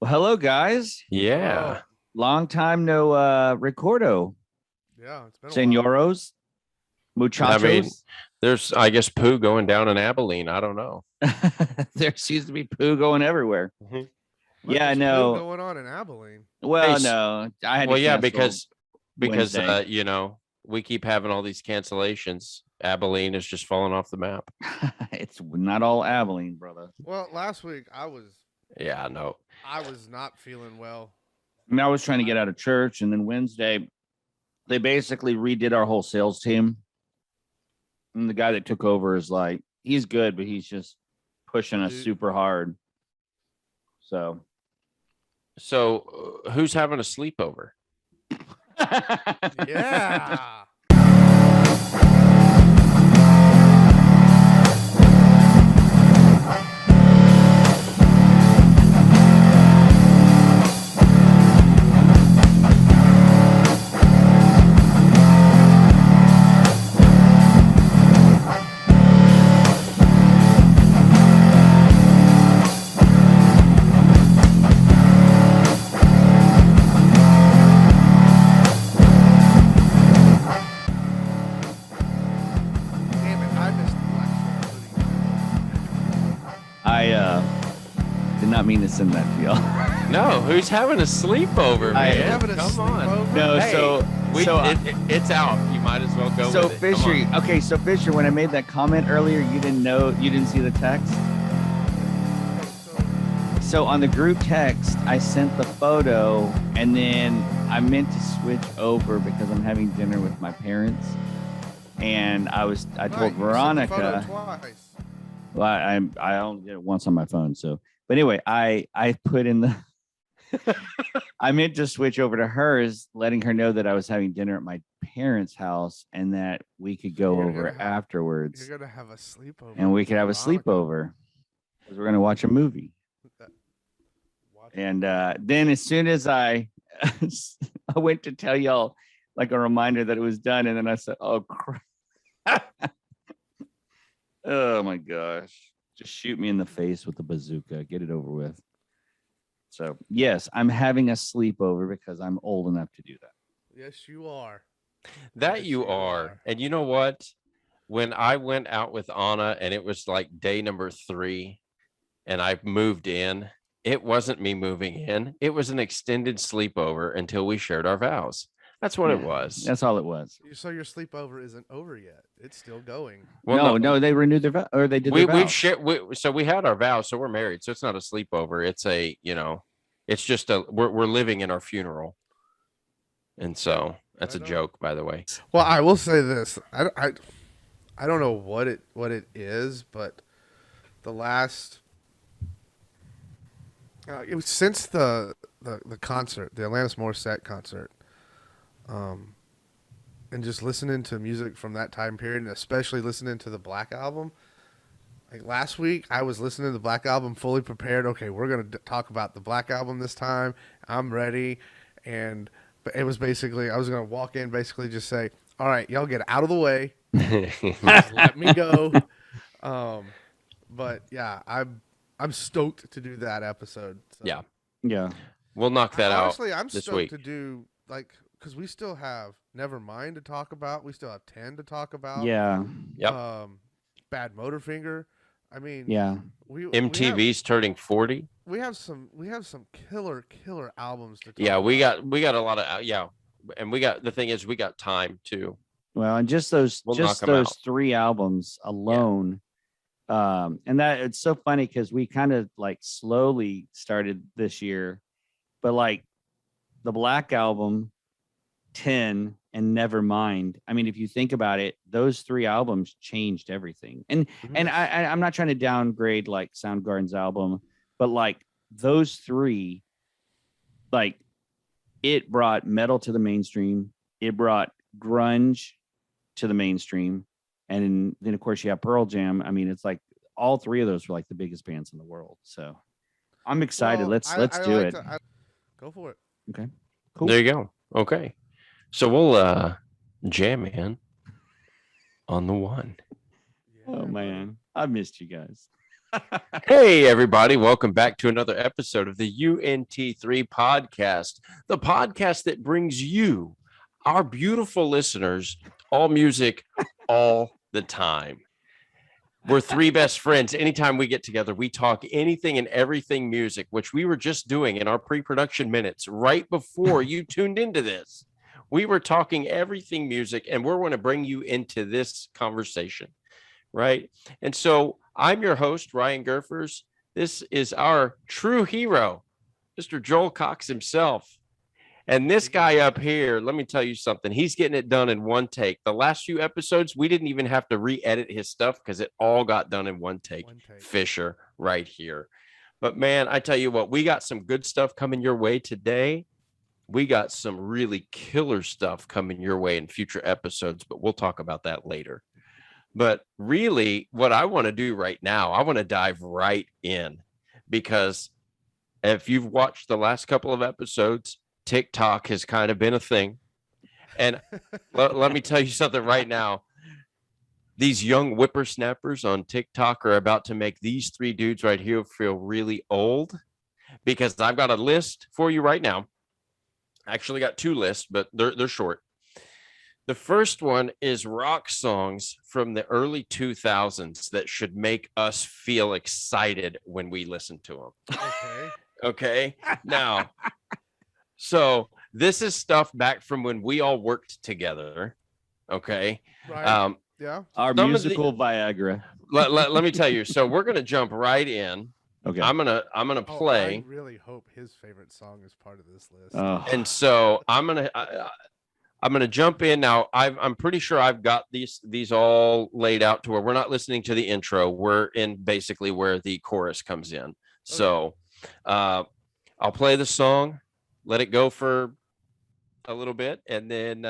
Well, hello guys. Yeah. Oh, Long time no recordo. yeah, it's been a while. Senoros, I mean, muchachos. there's, I guess, poo going down in Abilene. I don't know. There seems to be poo going everywhere. Mhm. What Yeah, is poo no. going on in Abilene? Hey, Well, no. I had to well, yeah, cancel because Wednesday. we keep having all these cancellations. Abilene is just falling off the map. It's not all Abilene, brother. Well, last week Yeah, no. I was not feeling well. I mean, I was trying to get out of church, and then Wednesday, they basically redid our whole sales team. And the guy that took over is like, he's good, but he's just pushing us Dude. super hard. So So, who's having a sleepover? Yeah. Damn it, I missed the black shirt hoodie. I did not mean to send that to y'all. No, who's having a sleepover, I man? am having a Come on. sleepover? No, Hey, so it's out. You might as well go so with it. Come Fisher, on. okay, so Fisher, when I made that comment earlier, you didn't see the text. So on the group text, I sent the photo, and then I meant to switch over because I'm having dinner with my parents, and I told Right, you sent the photo Veronica. twice. Well, I only did it once on my phone, so but anyway, I put in the I meant to switch over to hers, letting her know that I was having dinner at my parents' house and that we could go You're over gonna have- afterwards You're gonna have a sleepover. and we with could have a Veronica. sleepover because we're gonna watch a movie. Watch And then as soon as I I went to tell y'all like a reminder that it was done, and then I said, "Oh crap! Oh my gosh! Just shoot me in the face with the bazooka. Get it over with." So yes, I'm having a sleepover because I'm old enough to do that. Yes, you are. That Yes, you are. And you know what? When I went out with Anna and it was like day number 3 and I moved in, it wasn't me moving in. It was an extended sleepover until we shared our vows. That's what it Yeah, was. That's all it was. So your sleepover isn't over yet. It's still going. Well, No, they renewed their or they did we their we've vows. shared so we had our vows, so we're married. So it's not a sleepover. It's a, it's just we're living in our funeral. And so that's a Right on. joke, by the way. Well, I will say this. I don't know what it is, but the last it was since the concert, the Alanis Morissette concert, and just listening to music from that time period, and especially listening to the Black Album. Like last week, I was listening to the Black Album fully prepared. Okay, we're gonna talk about the Black Album this time. I'm ready, but it was basically I was gonna walk in, basically just say, "All right, y'all get out of the way, just let me go." But yeah, I'm stoked to do that episode. So. Yeah. Yeah. We'll knock that Honestly, out I'm this stoked week. to do because we still have Nevermind to talk about. We still have 10 to talk about. Yeah. Yep. Bad Motorfinger. I mean, Yeah. we MTV's turning 40. we have some killer albums to talk Yeah, about. we got a lot of and we got the thing is we got time too. Well, and We'll knock 'em out. 3 albums alone. And that it's so funny because we kind of like slowly started this year, but like the Black Album, 10, and Nevermind. I mean, if you think about it, those 3 albums changed everything. And I'm not trying to downgrade like Soundgarden's album, but like those 3, like it brought metal to the mainstream. It brought grunge to the mainstream. And then of course you have Pearl Jam. I mean, it's like all 3 of those were like the biggest bands in the world. So I'm excited. Well, Let's do it. Go for it. Okay. Cool. There you go. Okay. So we'll jam in on the one. Oh man, I missed you guys. Hey, everybody. Welcome back to another episode of the UNT3 podcast, the podcast that brings you, our beautiful listeners, all music all the time. We're three best friends. Anytime we get together, we talk anything and everything music, which we were just doing in our pre-production minutes right before you tuned into this. We were talking everything music, and we're going to bring you into this conversation, right? And so I'm your host, Ryan Gerfers. This is our true hero, Mr. Joel Cox himself. And this guy up here, let me tell you something. He's getting it done in one take. The last few episodes, we didn't even have to re-edit his stuff because it all got done in one take. Fisher right here. But man, I tell you what, we got some good stuff coming your way today. We got some really killer stuff coming your way in future episodes, but we'll talk about that later. But really, what I want to do right now, I want to dive right in, because if you've watched the last couple of episodes, TikTok has kind of been a thing. And let me tell you something right now. These young whippersnappers on TikTok are about to make these three dudes right here feel really old, because I've got a list for you right now. I actually got two lists, but they're short. The first one is rock songs from the early 2000s that should make us feel excited when we listen to them. Okay. Now, so this is stuff back from when we all worked together. Okay. Right. Yeah. Our musical Viagra. Let me tell you. So we're gonna jump right in. Okay. I'm gonna play. I really hope his favorite song is part of this list. And so I'm gonna jump in now. I'm pretty sure I've got these all laid out to where we're not listening to the intro. We're in basically where the chorus comes in. Okay. So I'll play the song, let it go for a little bit, and then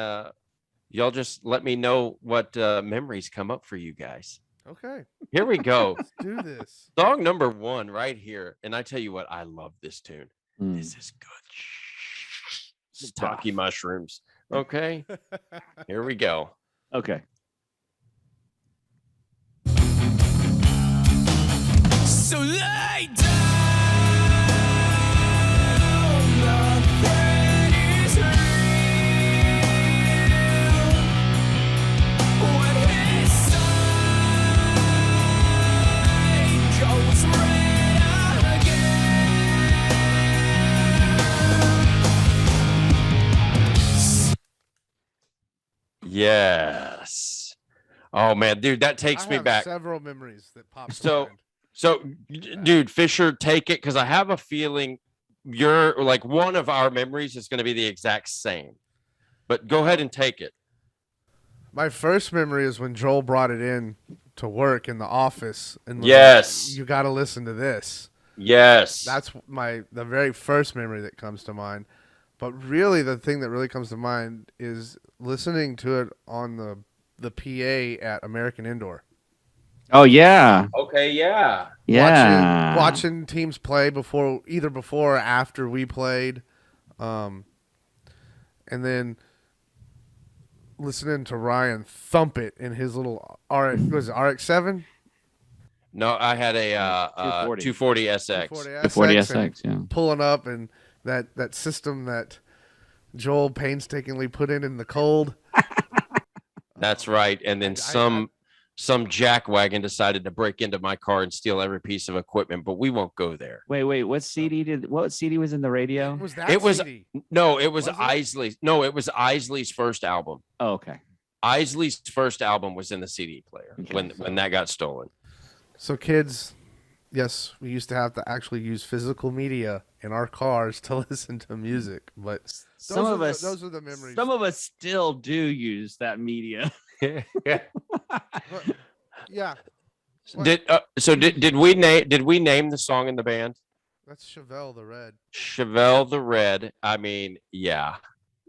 y'all just let me know what memories come up for you guys. Okay. Here we go. Let's do this. Song number 1 right here. And I tell you what, I love this tune. This is good. Talky mushrooms. Okay. Here we go. Okay. So lay down. Yes. Oh man, dude, that takes me back. Several memories that pop. So, dude, Fisher, take it, because I have a feeling you're like one of our memories is going to be the exact same. But go ahead and take it. My first memory is when Joel brought it in to work in the office, and yes, like, you got to listen to this. Yes, that's the very first memory that comes to mind. But really, the thing that really comes to mind is listening to it on the PA at American Indoor. Oh yeah. Okay. Yeah. Yeah. Watching teams play before or after we played, and then listening to Ryan thump it in his little RX-7. No, I had a 240 SX. 240 SX, yeah. Pulling up, and that system that Joel painstakingly put in the cold. That's right. And then some jackwagon decided to break into my car and steal every piece of equipment, but we won't go there. Wait, what CD was in the radio? It was Isley's. No, it was Isley's first album. Oh, okay. Isley's first album was in the CD player when that got stolen. So kids, yes, we used to have to actually use physical media in our cars to listen to music, but those are the memories. Some of us still do use that media. Yeah. Did we name the song in the band? That's Chevelle the Red. Chevelle the Red. I mean, yeah.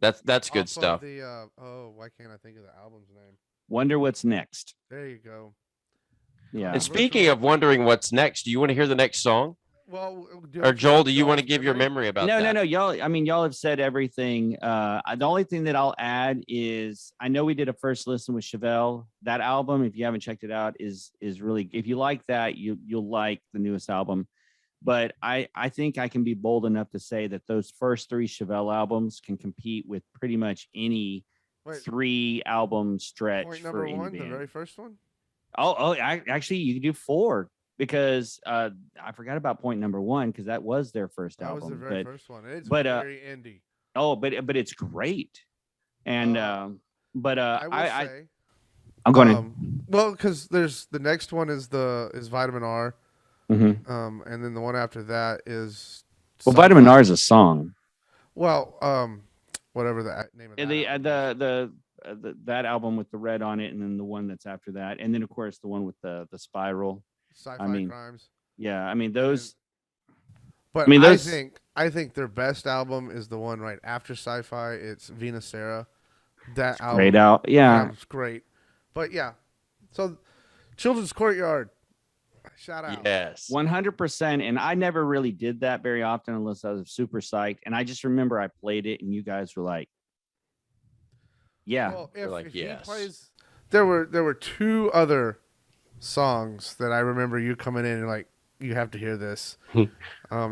That's good stuff. Why can't I think of the album's name? Wonder What's Next. There you go. Yeah. And speaking of wondering what's next, do you want to hear the next song? Well, Or Joel, do you want to give your memory about No, that? no. Y'all have said everything. The only thing that I'll add is I know we did a first listen with Chevelle. That album, if you haven't checked it out, is really, if you like that, you'll like the newest album. But I think I can be bold enough to say that those first 3 Chevelle albums can compete with pretty much any 3 album stretch Point for number any 1, the band. very first one. Actually, you can do 4 because I forgot about point number 1 because that was their first That album. was the very first one. It's but, very indie. Oh, but it's great. And I will say, I'm going to. Well, because there's the next one is Vitamin R, Mm-hmm. and then the one after that is. Well, Vitamin R is a song. Well, whatever the name of that. That album with the red on it, and then the one that's after that, and then of course the one with the spiral. Sci-Fi Crimes. Yeah, I mean those. But I think their best album is the one right after Sci-Fi. It's Venus Sarah. That album, great out. Yeah, it's great. But yeah, so Children's Courtyard. Shout out. Yes. 100%. And I never really did that very often unless I was super psyched. And I just remember I played it, and you guys were like, "Yeah." Well, Like, if yes. he plays, there were 2 other songs that I remember you coming in and like, you have to hear this.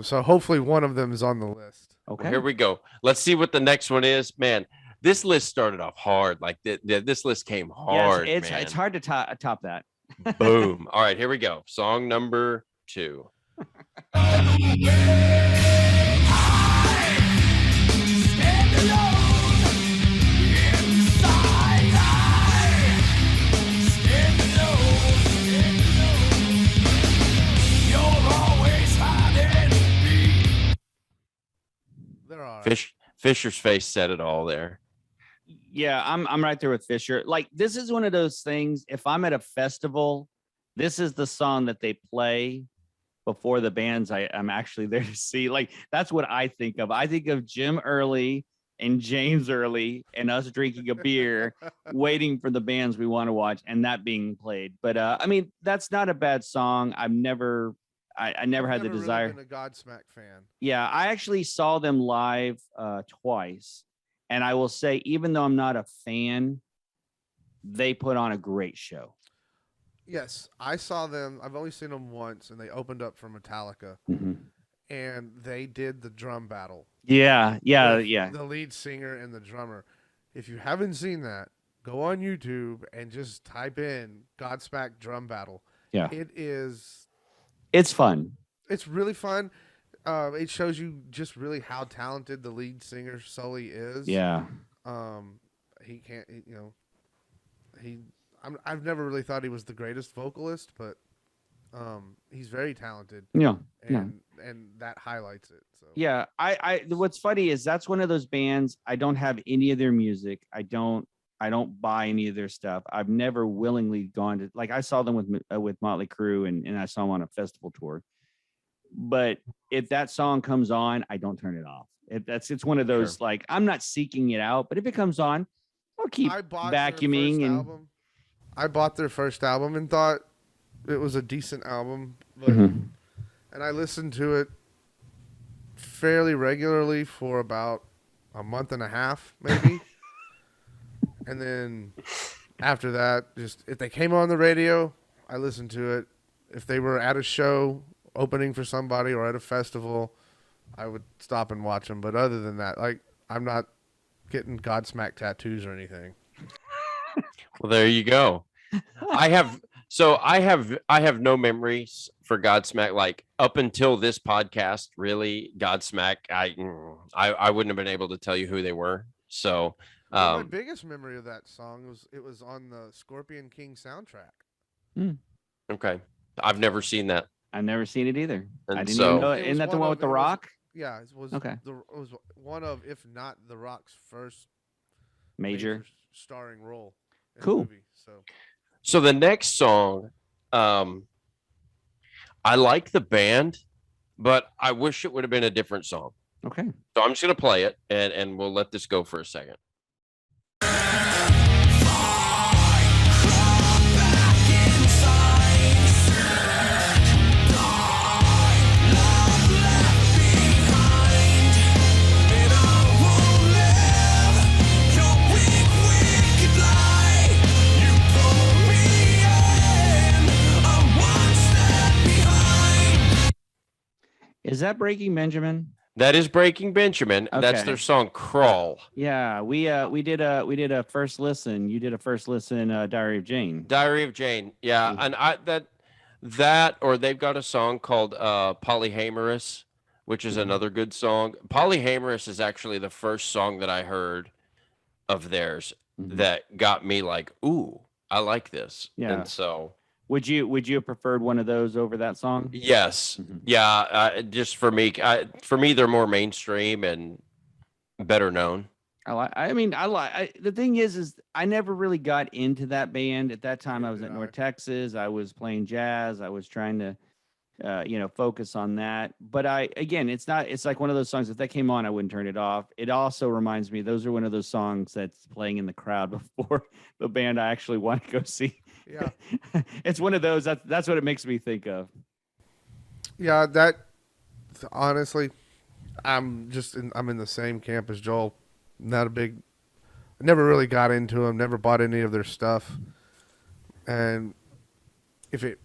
So hopefully one of them is on the list. Okay. Well, here we go. Let's see what the next one is. Man, this list started off hard. Like this list came hard. Yes, man. it's hard to top that. Boom. All right, here we go. Song number 2. There are. Fisher's face said it all there. Yeah, I'm right there with Fisher. Like, this is one of those things. If I'm at a festival, this is the song that they play before the bands I'm actually there to see. Like, that's what I think of. I think of Jim Early and James Early and us drinking a beer, waiting for the bands we want to watch, and that being played. But I mean, that's not a bad song. I never had the desire. Really been a Godsmack fan. Yeah, I actually saw them live twice. And I will say, even though I'm not a fan, they put on a great show. Yes, I saw them. I've only seen them once, and they opened up for Metallica, and they did the drum battle. Yeah. The lead singer and the drummer. If you haven't seen that, go on YouTube and just type in Godsmack drum battle. Yeah. It's fun. It's really fun. It shows you just really how talented the lead singer Sully is. Yeah. He can't. I've never really thought he was the greatest vocalist, but he's very talented. Yeah. And that highlights it. So Yeah. I what's funny is that's one of those bands. I don't have any of their music. I don't buy any of their stuff. I've never willingly gone to, like, I saw them with Motley Crue and I saw them on a festival tour. But if that song comes on, I don't turn it off. It's one of those, Sure. like, I'm not seeking it out, but if it comes on, I'll keep vacuuming. I bought their first album and thought it was a decent album, but Mhm. and I listened to it fairly regularly for about a month and a half, maybe. And then after that, just if they came on the radio, I listened to it. If they were at a show opening for somebody or at a festival, I would stop and watch them. But other than that, like, I'm not getting Godsmack tattoos or anything. Well, there you go. I have no memories for Godsmack. Like, up until this podcast, really, Godsmack, I wouldn't have been able to tell you who they were. So My biggest memory of that song was it was on the Scorpion King soundtrack. Okay, I've never seen that. I've never seen it either. And I didn't so- even know. It Isn't was that the one one of- with The it was- Rock? Yeah, it was Okay. it was one of, if not The Rock's first Major. starring role in Cool. the movie. So the next song, I like the band, but I wish it would have been a different song. Okay. So I'm just gonna play it, and we'll let this go for a second. Back inside, die, that Breaking Benjamin? That is Breaking Benjamin. That's Okay. their song "Crawl." Yeah, we did a first listen. You did a first listen, Diary of Jane. Diary of Jane. Yeah, and that or they've got a song called Polyhamorous, which is another good song. Polyhamorous is actually the first song that I heard of theirs that got me like, ooh, I like this. Yeah. And so would you have preferred one of those over that song? yes. Yeah, just for me, they're more mainstream and better known. The thing is I never really got into that band at that time. I was at North Texas. I was playing jazz. I was trying to focus on that. But it's like one of those songs. If that came on, I wouldn't turn it off. It also reminds me, those are one of those songs that's playing in the crowd before the band I actually want to go see. Yeah. It's one of those. That's what it makes me think of. Yeah, that honestly, I'm in the same camp as Joel. I never really got into them, never bought any of their stuff. And if it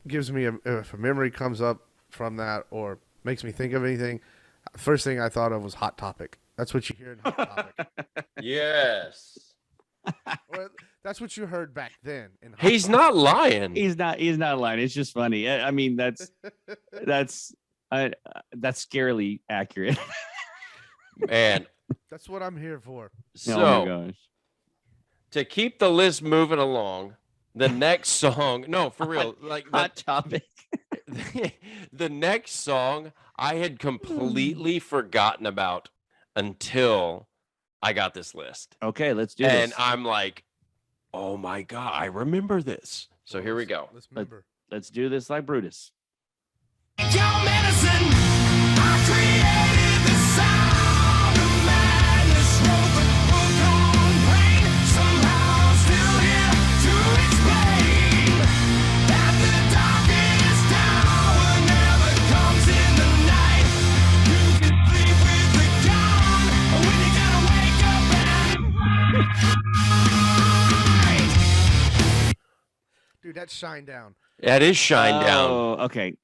gives me if a memory comes up from that or makes me think of anything, first thing I thought of was Hot Topic. That's what you hear in Hot Topic. Yes. Well, that's what you heard back then. He's not lying. He's not lying. It's just funny. I mean, that's scarily accurate. Man. That's what I'm here for. So, oh my gosh. To keep the list moving along, the next song, no, for real, like Hot Topic. The next song I had completely forgotten about until I got this list. Okay, let's do this. And I'm like, oh my God, I remember this. So here we go. Let's do this like Brutus. Your medicine, I created the sound of madness. Wrote the book on pain. Somehow I'm still here to explain that the darkest hour never comes in the night. You can sleep with the dawn when you gotta wake up and Dude, that's Shine Down. That is Shine Down. Oh, okay.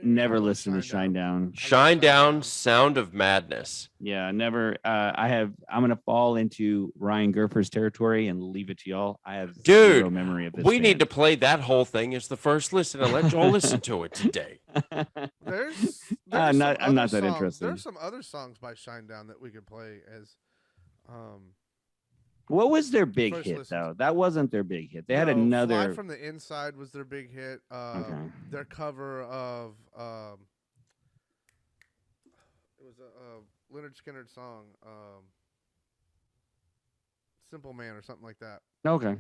Never listen to Shine Down. Shine Down, Sound of Madness. Yeah, never. I'm gonna fall into Ryan Gerfer's territory and leave it to y'all. I have zero memory of this. We need to play that whole thing as the first listen and let y'all listen to it today. I'm not that interested. There's some other songs by Shine Down that we could play as. What was their big hit listen. though? That wasn't their big hit. They had another. Fly from the Inside was their big hit. Their cover of it was a Leonard Skinner song, Simple Man or something like that. Okay.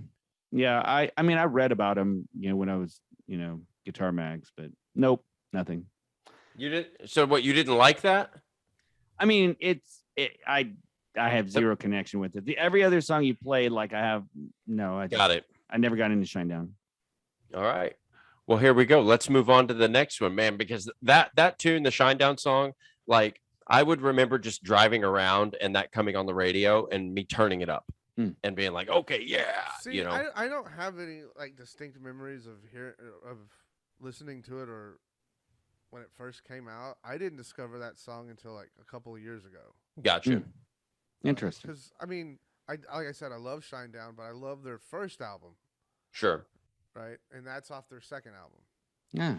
Yeah, I mean I read about them, when I was, guitar mags, but nope, nothing. You didn't. So what? You didn't like that? I mean, I have zero connection with it. Every other song you played, like I got it. I never got into Shine Down. All right. Well, here we go. Let's move on to the next one, man, because that tune, the Shine Down song, like I would remember just driving around and that coming on the radio and me turning it up and being like, okay, yeah. See, I don't have any like distinct memories of listening to it or when it first came out. I didn't discover that song until like a couple of years ago. Gotcha. Interesting. Because I mean, like I said, I love Shine Down, but I love their first album. Sure. Right, and that's off their second album. Yeah.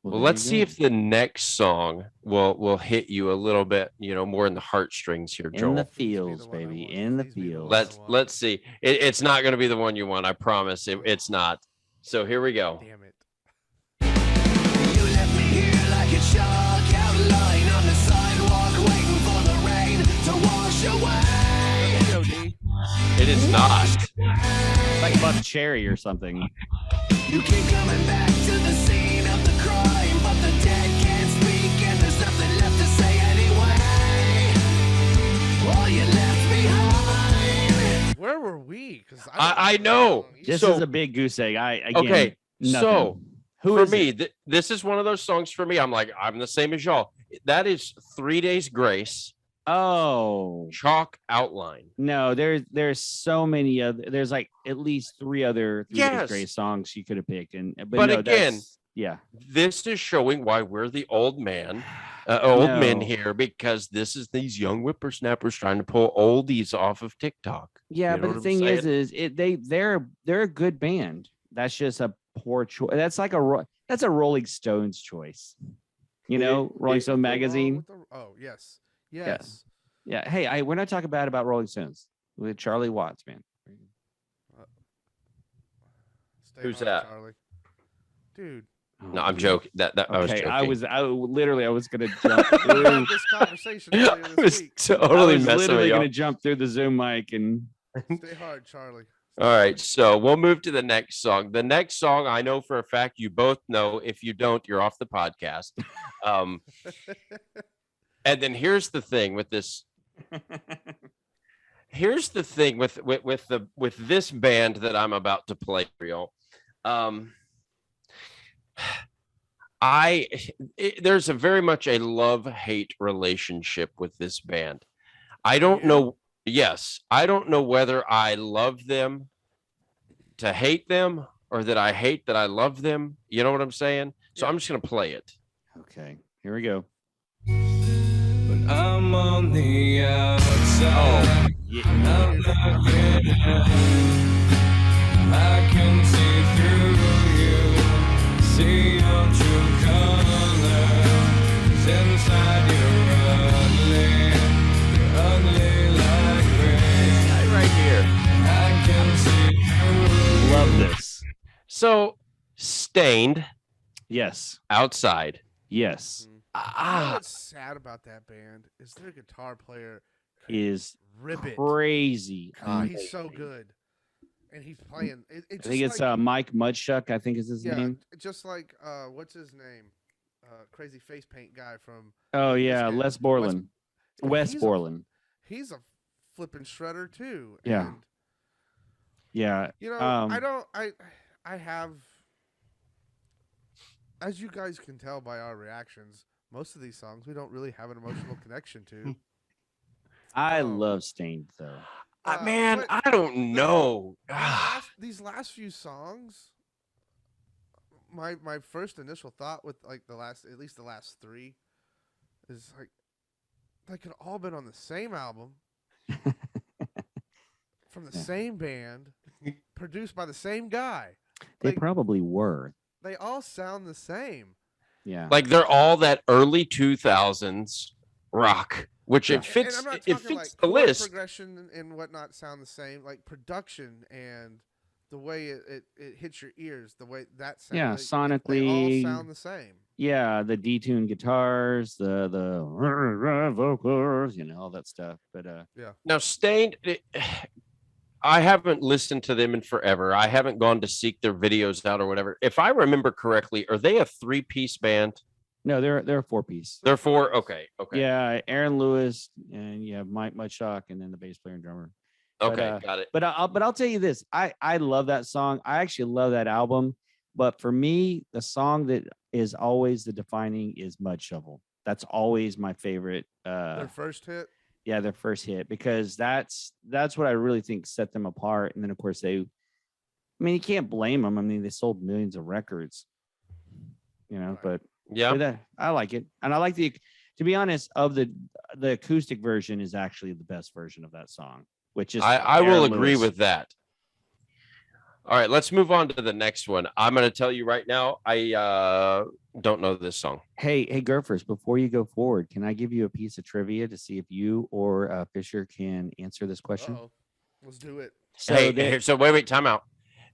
Well, let's see if the next song will hit you a little bit, more in the heartstrings here, Joel. In the fields, baby. In the fields. Let's see. It's not going to be the one you want. I promise. It's not. So here we go. Damn it. you left me here like a chalk outline on the sidewalk, waiting for the rain to wash away. It is not. Like Buck Cherry or something. You keep coming back to the scene of the crime, but the dead can't speak and there's nothing left to say anyway. All you left behind. Where were we? Because I know. This is a big goose egg. Okay. Nothing. So who for is me, it? this is one of those songs for me. I'm the same as y'all. That is 3 Days Grace. Oh, Chalk Outline. No, there's so many other. There's like at least three other Three Days Grace songs you could have picked, but no, again, Yeah. This is showing why we're the old men No. here, because this is these young whippersnappers trying to pull oldies off of TikTok. Yeah, You know but what the I'm thing saying? is they're a good band. That's just a poor choice. That's a Rolling Stones choice. You know, Rolling Stone magazine. Oh yes, Yeah. yes. Yeah. Hey, we're not talking bad about Rolling Stones with Charlie Watts, man. Stay Who's hard, that? Charlie? Dude. No, I'm dude. joking. That I was Okay, joking. I was gonna jump We through. had this conversation earlier I this was week. I totally was messing literally with gonna y'all. jump through the Zoom mic and Stay hard, Charlie. All right, so we'll move to the next song. The next song, I know for a fact you both know. If you don't, you're off the podcast. And then here's the thing with this. Here's the thing with this band that I'm about to play for y'all. There's a very much a love-hate relationship with this band. I don't Yeah? know. Yes, I don't know whether I love them to hate them or that I hate that I love them. You know what I'm saying? So Yeah. I'm just gonna play it. okay, here we go. But I'm on the outside. Yeah. I'm not in. I can see through you, see your true colors. Inside you're ugly like rain. Right here. I can see through. Love this. So Stained Yes. outside. Yes. You know Ah, what's sad about that band is their guitar player Is rip it. crazy. God, he's so good, and he's playing. I think it's Mike Mudshuck, I think is his name. just like what's his name? Crazy face paint guy from. Oh yeah, Biscuit. Les Borland. Wes he's Borland. He's a flipping shredder too. Yeah. And, Yeah. you know, I have, as you guys can tell by our reactions, most of these songs we don't really have an emotional connection to. I love Stained though. man, but I don't know. These last few songs, my first initial thought with like at least the last three, is like they could have all been on the same album, from the same band, produced by the same guy. They Like, probably were. they all sound the same. Yeah. Like they're all that early 2000s rock, which it And fits. I'm not It talking fits like the chord list. progression and whatnot sound the same. Like production and the way it hits your ears, the way that sounds. Yeah, they sonically. all sound the same. Yeah, the detuned guitars, the vocals, all that stuff. But Now, Stained, I haven't listened to them in forever. I haven't gone to seek their videos out or whatever. If I remember correctly, are they a 3-piece band? no, they're a 4-piece. They're 4. Okay. Yeah, Aaron Lewis and you have Mike Mudshock and then the bass player and drummer. But, Okay. Got it. But I'll tell you this. I love that song. I actually love that album. But for me, the song that is always the defining is Mud Shovel. That's always my favorite. Their first hit. Yeah, their first hit, because that's what I really think set them apart. And then of course you can't blame them. I mean, they sold millions of records, Right. but Yeah. that I like it. And I like to be honest, of the acoustic version is actually the best version of that song, which is I will Aaron agree Lewis. with that. All right, let's move on to the next one. I'm going to tell you right now, I don't know this song. Hey, Gurfers, before you go forward, can I give you a piece of trivia to see if you or Fisher can answer this question? Uh-oh. Let's do it. So So wait, time out.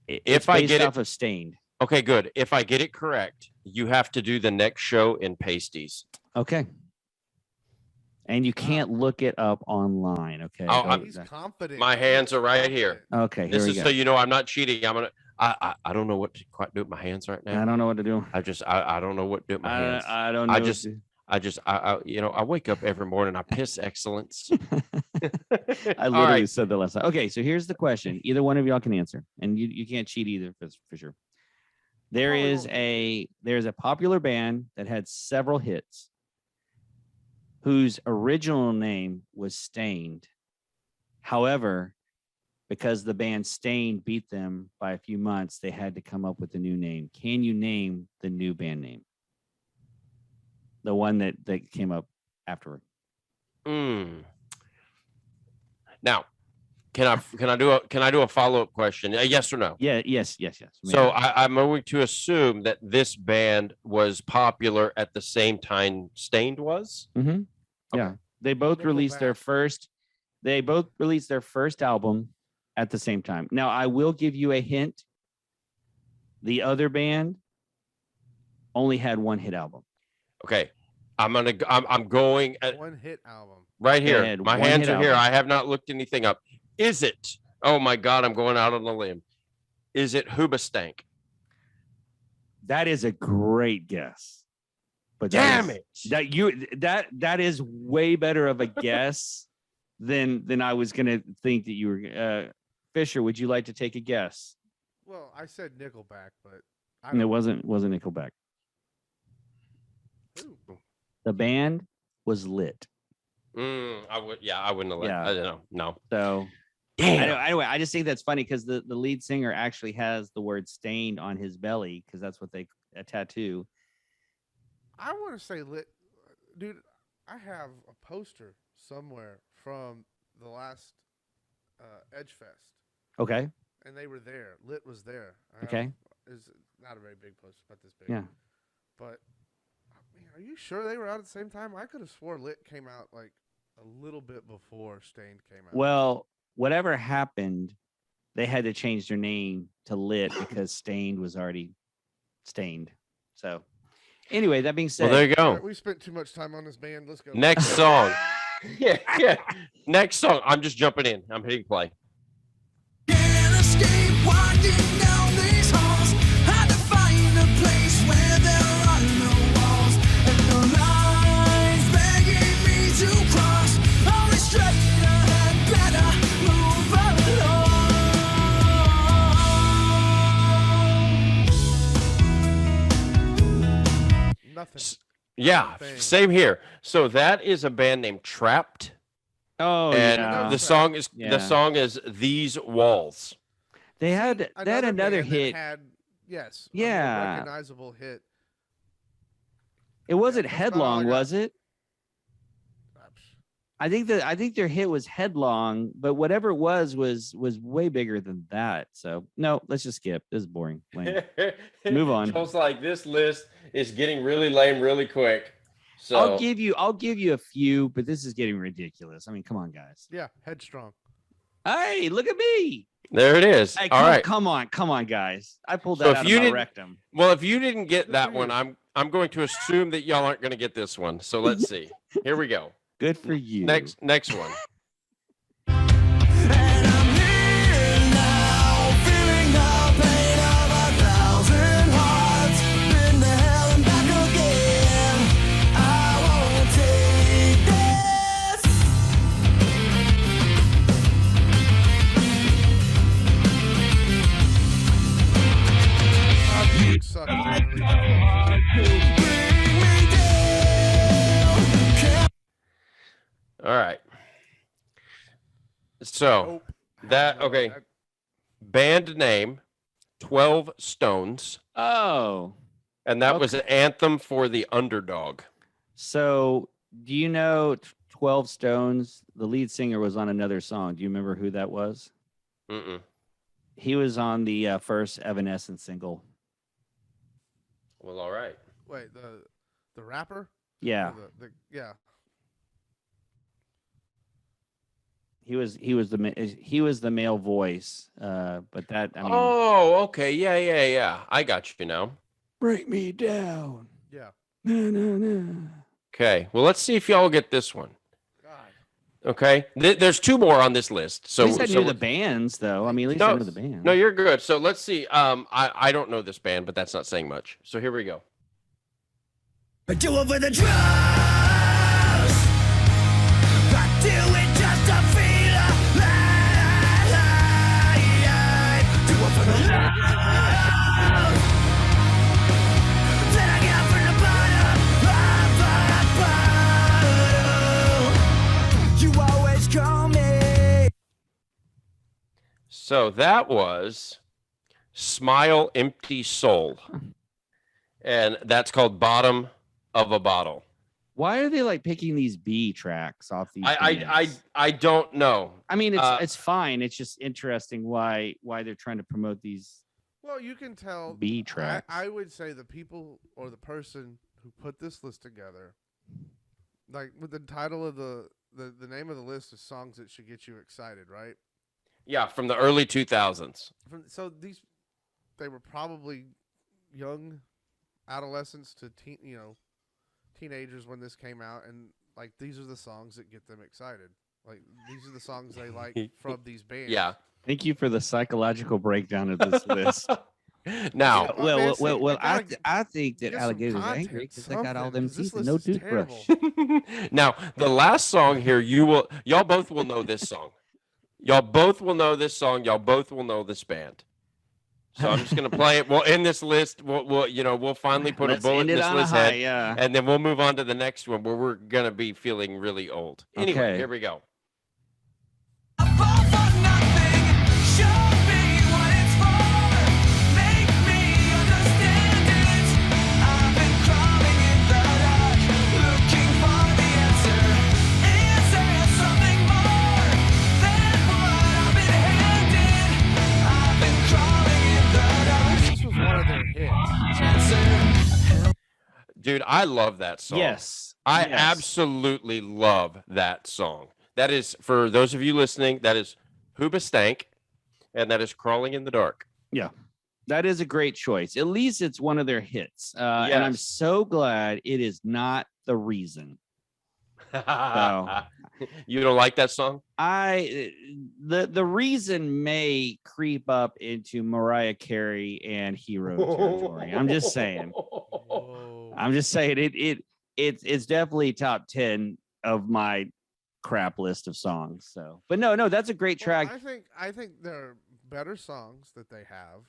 it's If I based get off it, of Stained. okay, good. If I get it correct, you have to do the next show in pasties. Okay. And you can't look it up online. Okay. Oh, He's confident. My hands are right here. Okay. Here This we is go. so you know I'm not cheating. I don't know what to quite do with my hands right now. I don't know what to do. I don't know what to do with my hands. I don't know. I wake up every morning. I piss excellence. I literally said that last time. Okay, so here's the question. Either one of y'all can answer, and you can't cheat either for sure. There's a popular band that had several hits, whose original name was Stained. However, because the band Stain beat them by a few months, they had to come up with a new name. Can you name the new band name? The one that came up afterward. Now, can I do a follow-up question? Yes or no? Yeah, yes. So I'm going to assume that this band was popular at the same time Stained was. Mm-hmm. Yeah, they both released their first. They both released their first album at the same time. Now, I will give you a hint. The other band only had one hit album. Okay, I'm going one hit album right here. Had My one hands hit are here. album. I have not looked anything up. Is it? Oh my God, I'm going out on a limb. Is it Hoobastank? That is a great guess. But Damn it! That is way better of a guess than I was gonna think that you were. Fisher, would you like to take a guess? Well, I said Nickelback, but And it wasn't Nickelback. Ooh. The band was Lit. I wouldn't have let. Yeah. I don't know. No. So Damn. anyway, I just think that's funny because the lead singer actually has the word Stained on his belly because that's what a tattoo. I want to say Lit, dude. I have a poster somewhere from the last Edge Fest, Okay. and they were there. Lit was there. Okay. Is not a very big poster, but this big. Yeah. But I mean, are you sure they were out at the same time? I could have swore Lit came out like a little bit before Stained came out. Well, whatever happened, they had to change their name to Lit because Stained was already stained. So, anyway, that being said, Well, there you All go. right, we spent too much time on this band. Let's go. Next song. Yeah. Next song. I'm just jumping in. I'm hitting play. Can't escape walking down these halls. Had to find a place where there are no walls and no lines begging me to cross. Only straight ahead, better move along. Nothing. Yeah, Thing. same here. So that is a band named Trapped, oh and yeah, the song is Yeah. These Walls. they had another band that hit. Had, yes. a Yeah. more recognizable hit. It wasn't that's about all I Headlong, got. was it? I think their hit was Headlong, but whatever it was way bigger than that. So no, let's just skip. This is boring. Lame. Move on. Feels like this list is getting really lame really quick. So I'll give you a few, but this is getting ridiculous. I mean, come on, guys. Yeah, Headstrong. Hey, look at me. there it is. Hey, All right. come on, guys. I pulled So that if out you of my didn't- rectum. Well, if you didn't get Good that for one, you. I'm going to assume that y'all aren't going to get this one. So let's see. Here we go. Good for you. Next one. And I'm here now, feeling the pain of 1,000 hearts. Been to hell and back again. I won't take You suck. this. Bring me down. All right. So that okay. Band name 12 Stones, Oh, and that was an anthem for the underdog. so do you know 12 Stones? The lead singer was on another song. Do you remember who that was? Mm-mm. He was on the first Evanescence single. Well, all right. Wait, the rapper? Yeah, Or yeah. he was the male voice. But that I mean, Oh, okay. Yeah. I got you now. break me down. Yeah. No. Okay. Well, let's see if y'all get this one. God. Okay. There's two more on this list. So, At least I so knew the bands, though. I mean, at least No, I knew the band. no, you're good. So let's see. I don't know this band, but that's not saying much. So here we go. Do it for the drugs. I do it just to feel alive. Do it for the love that I got from the bottom of the bottle. You always call me. So that was Smile Empty Soul. And that's called Bottom of a Bottle. Why are they like picking these B tracks off these? I don't know. I mean, it's fine. It's just interesting why they're trying to promote these. Well, you can tell. B tracks. I would say the people or the person who put this list together, like with the title of the name of the list is songs that should get you excited, right? Yeah, from the early 2000s. So they were probably young adolescents to teenagers when this came out, and like these are the songs that get them excited. Like these are the songs they like from these bands. Yeah. Thank you for the psychological breakdown of this list. Now, I think that get some alligators are content, angry because they got all something, them 'cause this teeth and list no is toothbrush. terrible. now the last song here, y'all both will know this song. Y'all both will know this song. Y'all both will know this band. So I'm just gonna play it. We'll end this list. We'll finally put Let's a bullet end in it this on a list high, head, yeah. and then we'll move on to the next one where we're gonna be feeling really old. Anyway, Okay. here we go. This was one of their hits. Dude, I love that song. Yes, I yes. absolutely love that song. That is, for those of you listening, that is Hoobastank, and that is Crawling in the Dark. Yeah, that is a great choice. At least it's one of their hits, and I'm Yes. so glad it is not The Reason. You don't like that song? The Reason may creep up into Mariah Carey and Hero territory. I'm just saying. Whoa. I'm just saying it's definitely top 10 of my crap list of songs. So, but no, that's a great Well, track. I think there are better songs that they have,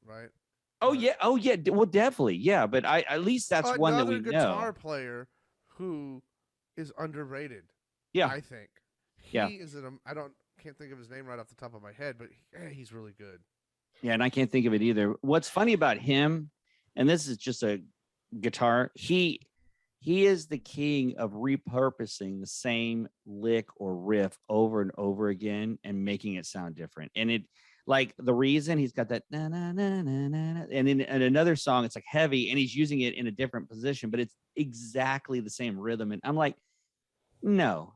right? Oh yeah. Well, definitely, yeah. But at least that's one that we Another guitar know. player who is underrated. Yeah. I think Yeah. he is can't think of his name right off the top of my head, but he's really good. Yeah, and I can't think of it either. What's funny about him, and this is just a guitar, he is the king of repurposing the same lick or riff over and over again and making it sound different. And it, like The Reason, he's got that na na na na na, na, and in another song it's like heavy and he's using it in a different position, but it's exactly the same rhythm. And I'm like, no,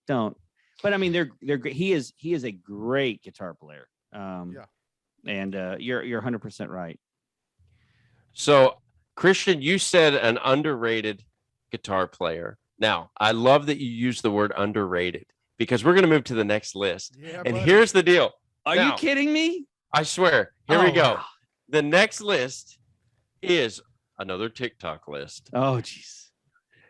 don't. But I mean, they're great. He is a great guitar player. Yeah. And you're 100% right. So, Christian, you said an underrated guitar player. Now, I love that you use the word underrated because we're going to move to the next list. Yeah, And buddy. here's the deal. Are Now, you kidding me? I swear. Here we Oh, go. wow. The next list is another TikTok list. Oh, jeez.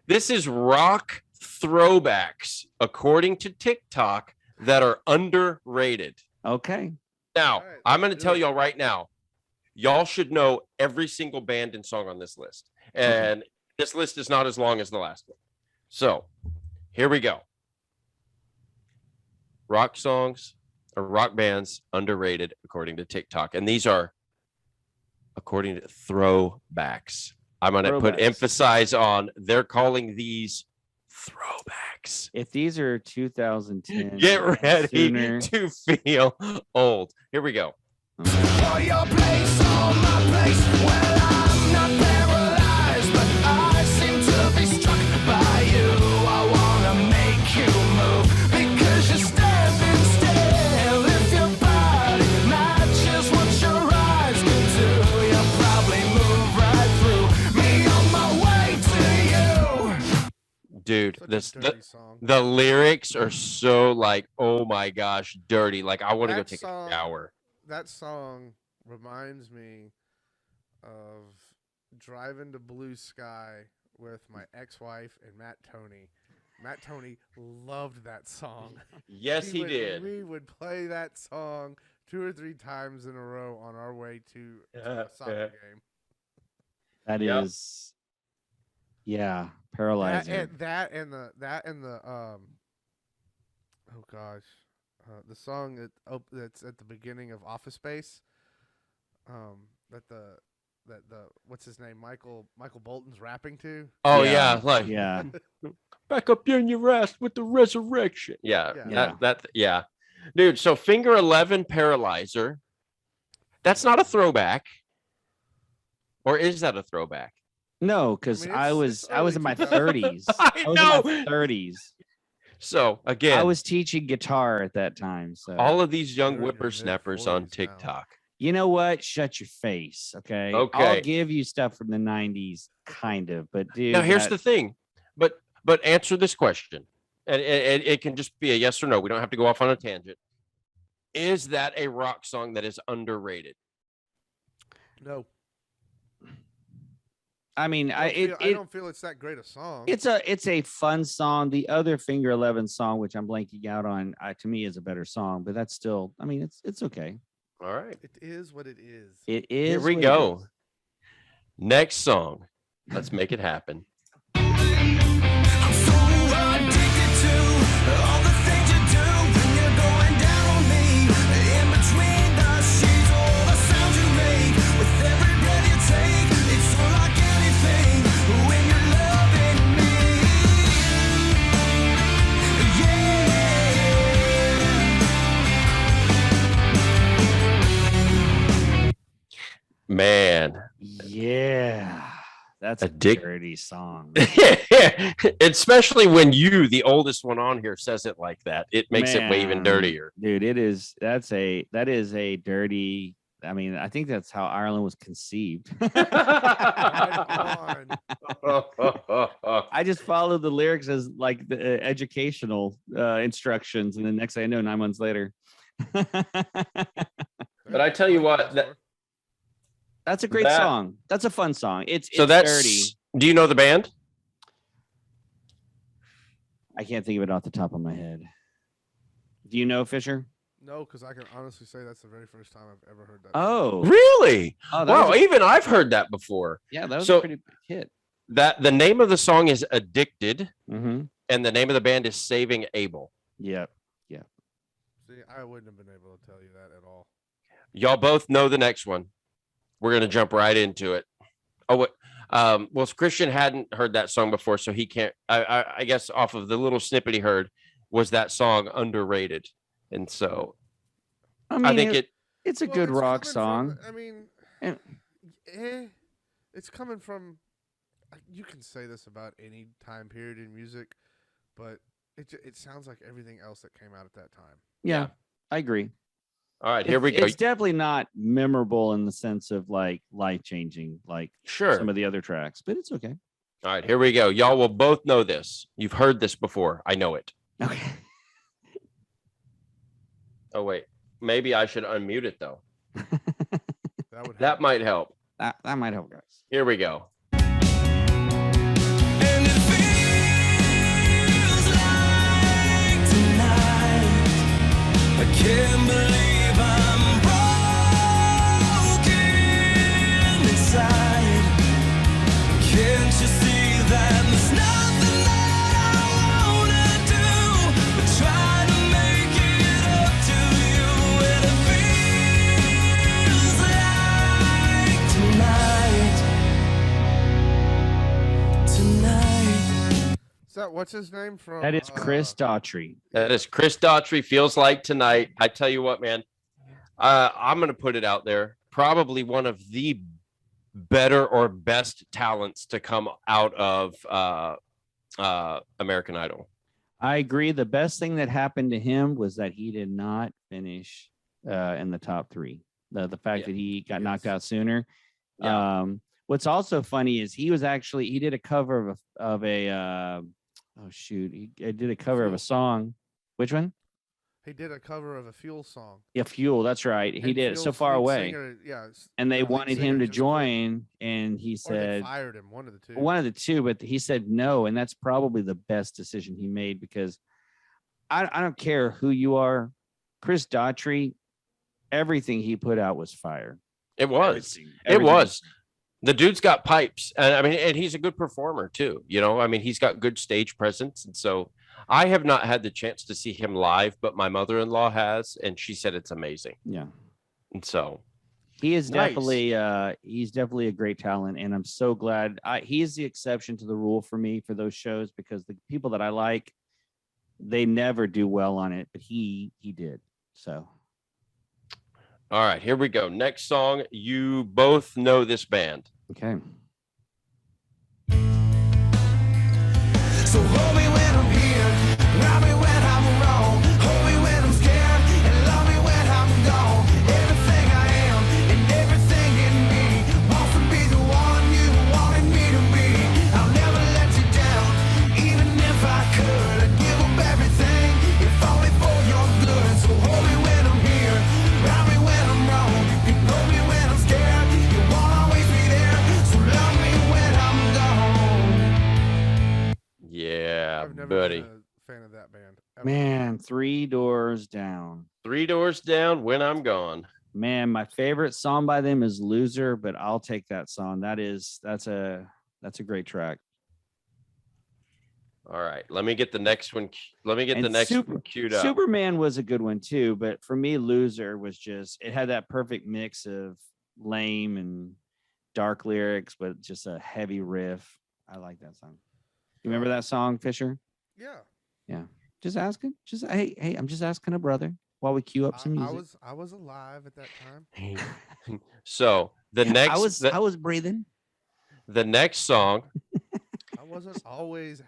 This is rock throwbacks, according to TikTok, that are underrated. Okay. Now, All right, I'm going to let's tell do it. y'all right now, y'all should know every single band and song on this list. And this list is not as long as the last one. So here we go. Rock songs or rock bands underrated according to TikTok. And these are according to throwbacks. I'm going to put Throwbacks. emphasize on they're calling these throwbacks. If these are 2010, Get ready sooner- to feel old. Here we go. For your place or my place, well, I'm not paralyzed, but I seem to be struck by you. I wanna make you move because you're standing still. If your body matches what your eyes can do, you'll probably move right through me on my way to you. Dude, Such a dirty song. the lyrics are so like, oh my gosh, dirty. Like I want to go That take song- a shower. That song reminds me of driving to Blue Sky with my ex-wife and Matt Tony. Matt Tony loved that song. Yes, he did. We would play that song 2 or 3 times in a row on our way to a soccer game. That Yep. is, yeah, paralyzing. That and the oh gosh, the song that's at the beginning of Office Space. That the what's his name, Michael Bolton's rapping to. Oh Yeah. yeah, like Yeah. back up in your ass with the resurrection. Yeah, Yeah. yeah, dude. So Finger 11 Paralyzer. That's not a throwback, or is that a throwback? No, because I mean, I it's was early in my 2000s. 30s. I was know. in my 30s. So I again, was teaching guitar at that time. So all of these young You're in your whippersnappers on mid-40s now. TikTok. you know what? Shut your face. Okay. Okay. I'll give you stuff from the 90s, kind of, but dude. Now here's the thing, but answer this question, and it can just be a yes or no. We don't have to go off on a tangent. Is that a rock song that is underrated? No, I mean, I don't feel it's that great a song. it's a fun song. The other Finger 11 song, which I'm blanking out on, to me is a better song, but that's still, I mean, it's okay. All right. It is what it is. It is. Here we what it go. is. Next song. Let's make it happen. I'm so addicted to all the things you do when you're going down on me. In between the sheets, all the sounds you make with every breath you take. It's so like anything when you're loving me. Yeah. Man. Yeah. That's a Addic- dirty song. Especially when you, the oldest one on here, says it like that. It makes it way even Man, dirtier. Dude, that is a dirty. I mean, I think that's how Ireland was conceived. Right on. I just followed the lyrics as like the educational instructions, and the next thing I know, 9 months later. But I tell you what, That's a great That- song. That's a fun song. It's that's dirty. Do you know the band? I can't think of it off the top of my head. Do you know, Fisher? No, because I can honestly say that's the very first time I've ever heard that. Oh, Really? oh that Wow, was even I've heard that before. yeah, that was So- a pretty big hit. That the name of the song is Addicted, Mm-hmm. and the name of the band is Saving Abel. Yep. See, I wouldn't have been able to tell you that at all. Y'all both know the next one. We're gonna jump right into it. Oh, what? Well, Christian hadn't heard that song before, so he can't. I guess off of the little snippet he heard was that song underrated, and so I mean, I think it's a Well, good it's rock coming song. From, I mean, And- it's coming from. You can say this about any time period in music, but it sounds like everything else that came out at that time. Yeah, I agree. All right, here we go. It's definitely not memorable in the sense of like life changing, like Sure. some of the other tracks, but it's okay. All right, here we go. Y'all will both know this. You've heard this before. I know it. Okay. Oh wait, maybe I should unmute it though. That would That might help. That might help, guys. Here we go. And it feels like tonight. I can't believe I'm broken inside. Can't you see that there's nothing that I wanna do but try to make it up to you? And it feels like tonight. Is that what's his name from? That is Chris Daughtry. That is Chris Daughtry. Feels like tonight. I tell you what, man. I'm gonna put it out there. Probably one of the better or best talents to come out of American Idol. I agree. The best thing that happened to him was that he did not finish in the top three. The fact Yeah. that he got knocked out sooner. Yeah. What's also funny is he did a cover of a he did a cover of a song. Which one? He did a cover of a Fuel song. Yeah, Fuel. That's right. He And did it so Fuel's far lead away, singer, yeah, and they the lead wanted singer him to just quit. join, and he Or they said fired him. One of the two. one of the two, but he said no, and that's probably the best decision he made because I don't care who you are, Chris Daughtry, everything he put out was fire. It was. Everything- It everything was. The dude's got pipes, and I mean, and he's a good performer too. You know, I mean, he's got good stage presence, and so I have not had the chance to see him live, but my mother-in-law has, and she said it's amazing. Yeah. And so he is Nice. definitely he's definitely a great talent, and I'm so glad he is the exception to the rule for me for those shows, because the people that I like, they never do well on it, but he did. So all right, here we go. Next song. You both know this band. okay. So hold me when I'm here, love me when I'm wrong, hold me when I'm scared, and love me when I'm gone. Everything I am and everything in me wants to be the one you wanted me to be. I'll never let you down, even if I could. I'd give up everything, if only for your good. So hold me when I'm here, love me when I'm wrong, you hold me when I'm scared, you won't always be there. So love me when I'm gone. Yeah, I've never buddy. been a fan of that band. ever. Man, 3 Doors Down. 3 Doors Down, When I'm Gone. Man, my favorite song by them is Loser, but I'll take that song. That's a great track. All right, let me get the next one. Let me get And the next one queued up. Superman was a good one too, but for me, Loser was just, it had that perfect mix of lame and dark lyrics, but just a heavy riff. I like that song. You remember that song, Fisher? Yeah. Just asking. Hey, I'm just asking a brother while we queue up some music. I was alive at that time. So the next, I was breathing. the next song. I don't always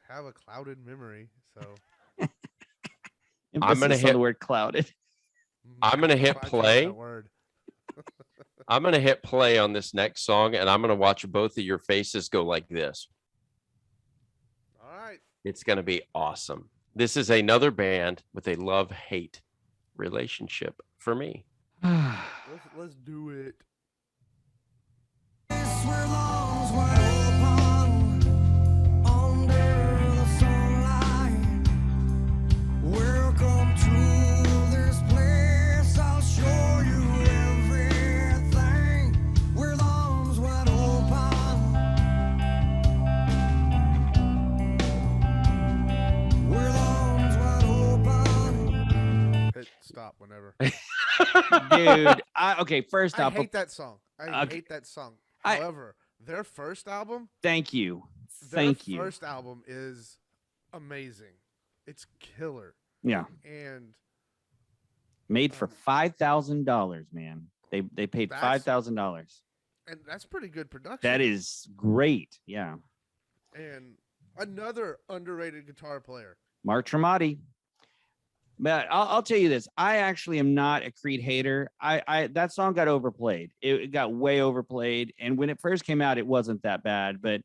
have a clouded memory, so I'm gonna Emphasis on hit- the word clouded. I'm gonna hit I tried play. that word. I'm gonna hit play on this next song, and I'm gonna watch both of your faces go like this. All right. It's gonna be awesome. This is another band with a love-hate relationship for me. Let's do it. Where lawns were open under the sunlight. Welcome to this place. I'll show you everything. Where lawns were open. Where lawns were open. Hit stop whenever. Dude, first I off, hate that song. I Okay. hate that song. I- However, their first album, thank you. their Thank you. first album is amazing. It's killer. Yeah. And Made for $5,000, man. They paid That's- $5,000. that's pretty good production. That is great. Yeah. And another underrated guitar player. Mark Tremonti. But I'll tell you this. I actually am not a Creed hater. I that song got overplayed. It got way overplayed. And when it first came out, it wasn't that bad. But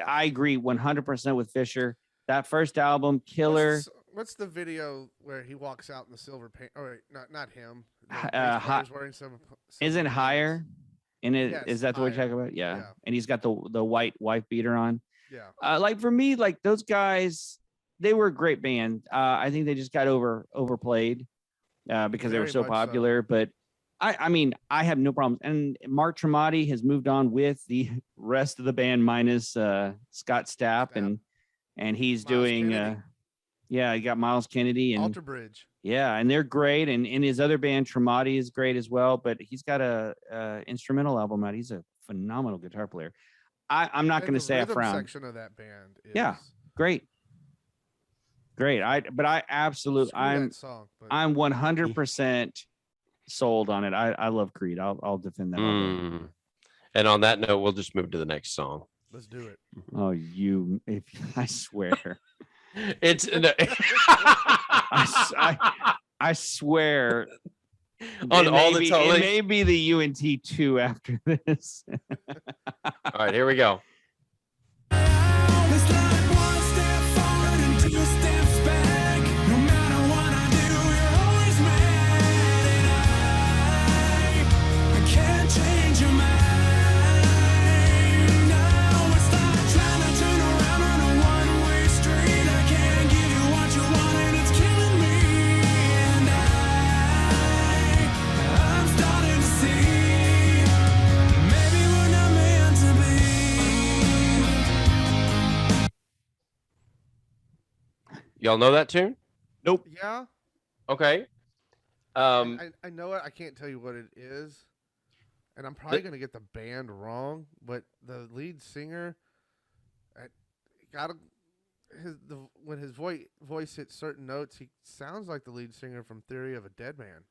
I agree 100% with Fisher. That first album, killer. What's the video where he walks out in the silver paint? Oh, wait, not him. The Uh, bass player's wearing some Isn't silver higher? pants. And Yes, is that the one you're Higher. talking about? Yeah. Yeah. And he's got the white wife beater on. Yeah. Like for me, like those guys, they were a great band. I think they just got overplayed because they were Very so much so. popular. But I mean, I have no problems. And Mark Tremonti has moved on with the rest of the band minus Scott Stapp, and he's Miles doing Kennedy. yeah, you got Miles Kennedy and Alter Bridge. yeah, and they're great. And in his other band, Tremonti is great as well. But he's got a instrumental album out. He's a phenomenal guitar player. I'm not And going to the say I rhythm frown. section of that band is Yeah. Great. I absolutely screw I'm that song, but I'm 100% sold on it. I love Creed. I'll defend that. all day. Mm. And on that note, we'll just move to the next song. let's do it. Oh, I swear. It's I swear on it all may the be, totally. it may be the UNT 2 after this. All right, here we go. It's like one step forward and two steps back. No matter what I do, you're always mad, and I can't change your mind. Now it's like trying to turn around on a one-way street. I can't give you what you want, and it's killing me. And I'm starting to see maybe we're not meant to be. Y'all know that tune? Yeah. Okay. I know it. I can't tell you what it is, and I'm probably gonna get the band wrong. But the lead singer, when his voice hits certain notes, he sounds like the lead singer from Theory of a Dead Man.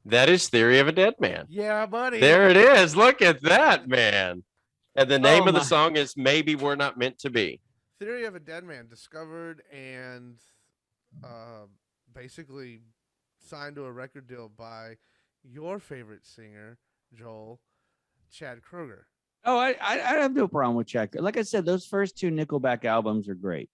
That is Theory of a Dead Man. Yeah, buddy. There it is. Look at that, man. And the name of the my. song is Maybe We're Not Meant to Be. Theory of a Dead Man, discovered and basically signed to a record deal by your favorite singer, Joel, Chad Kroeger. Oh, I have no problem with Chad. Like I said, those first two Nickelback albums are great.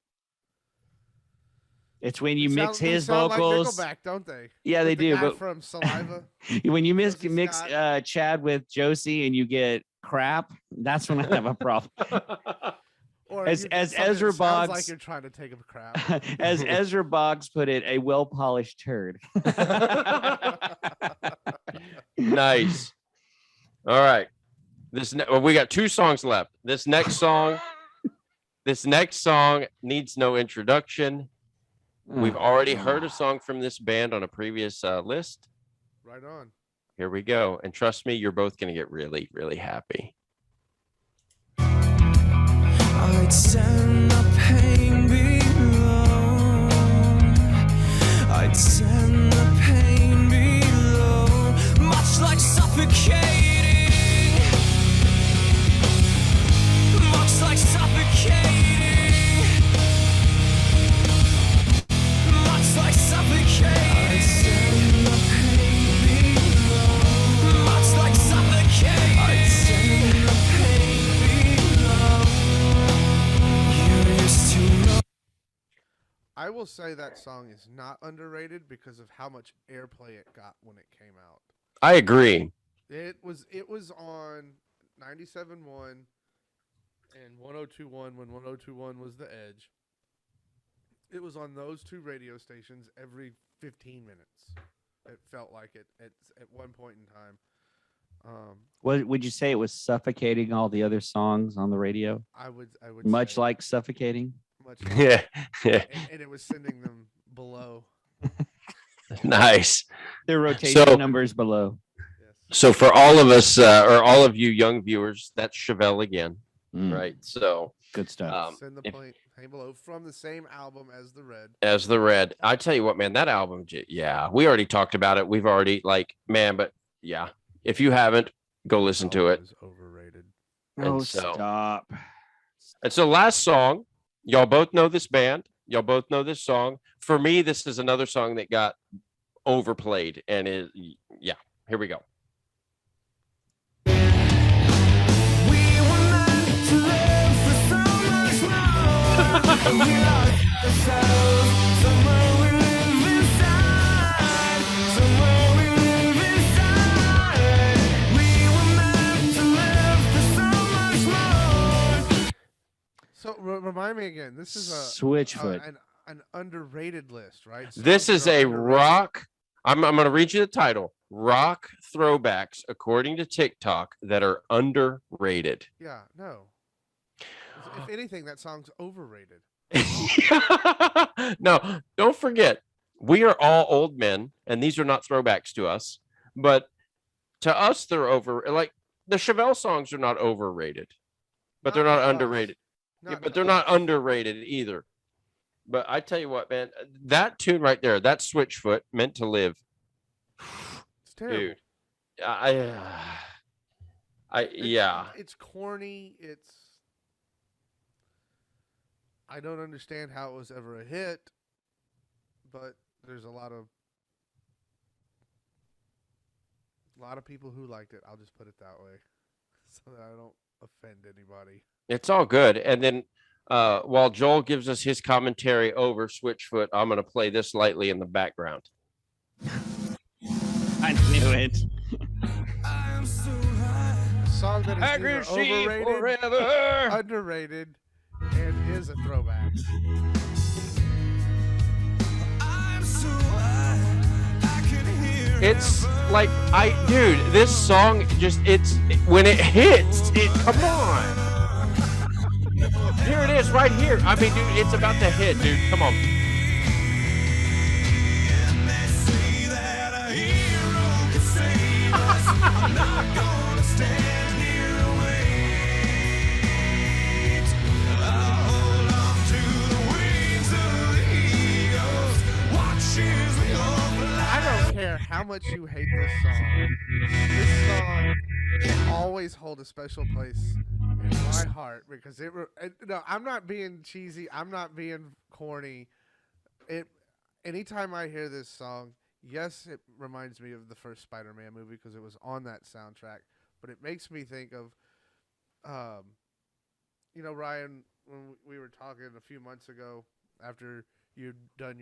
It's when you mix his vocals. Like Nickelback, don't they? Yeah, With they the do. guy But from Saliva. when you mix Josie Scott. Chad with Josie and you get crap, that's when I have a problem. Or As you get something Ezra that sounds Boggs- like you're trying to take a crap. As Ezra Boggs put it, a well-polished turd. Nice. All right. We got 2 songs left. This next song needs no introduction. We've already heard a song from this band on a previous list. Right on. Here we go. And trust me, you're both going to get really, really happy. I'd send the pain below. I'd send the pain below. Much like suffocating. Much like suffocating. Much like suffocating. I'd send the pain below. Much like suffocating. I'd send the pain below. You used to know. I will say that song is not underrated because of how much airplay it got when it came out. I agree. It was on 97.1 and 102.1 when 102.1 was the edge. It was on those 2 radio stations every 15 minutes. It felt like it at one point in time. Would you say it was suffocating all the other songs on the radio? I would Much say like suffocating? much Yeah. and it was sending them below. Nice. Their rotation numbers below. Yes. So for all of us, or all of you young viewers, that's Chevelle again, right? So Good stuff. Send the pain below from the same album as The Red. as the Red, I tell you what, man, that album, yeah, we already talked about it. We've already but yeah, if you haven't, go listen to it. It was overrated. Oh, and so- stop. And so last song, y'all both know this band. Y'all both know this song. For me, this is another song that got overplayed. And here we go. We were meant to live for so much more. We lost ourselves. Somewhere we live inside. Somewhere we live inside. We were meant to live for so much more. So remind me again. This is Switchfoot. an underrated list, right? This Songs is that are a underrated. rock. I'm going to read you the title. Rock throwbacks, according to TikTok, that are underrated. Yeah, no. If anything, that song's overrated. No, don't forget, we are all old men, and these are not throwbacks to us. But to us, they're like the Chevelle songs are not overrated, but they're not to us. underrated. Not But to they're not us. underrated either. But I tell you what, man, that tune right there, that Switchfoot, Meant to Live, It's terrible. dude. Yeah. It's corny. I don't understand how it was ever a hit, but there's a lot of people who liked it. I'll just put it that way, so that I don't offend anybody. It's all good. And then while Joel gives us his commentary over Switchfoot, I'm going to play this lightly in the background. I knew it. A song that is either overrated, forever. underrated, and is a throwback. I'm so high, I can hear It's like, dude, this song when it hits, come on. Here it is right here. I mean, dude, it's about to hit, dude. Come on. matter how much you hate this song will always hold a special place in my heart because no, I'm not being cheesy. I'm not being corny. Anytime I hear this song, yes, it reminds me of the first Spider-Man movie because it was on that soundtrack. But it makes me think of, Ryan, when we were talking a few months ago after you'd done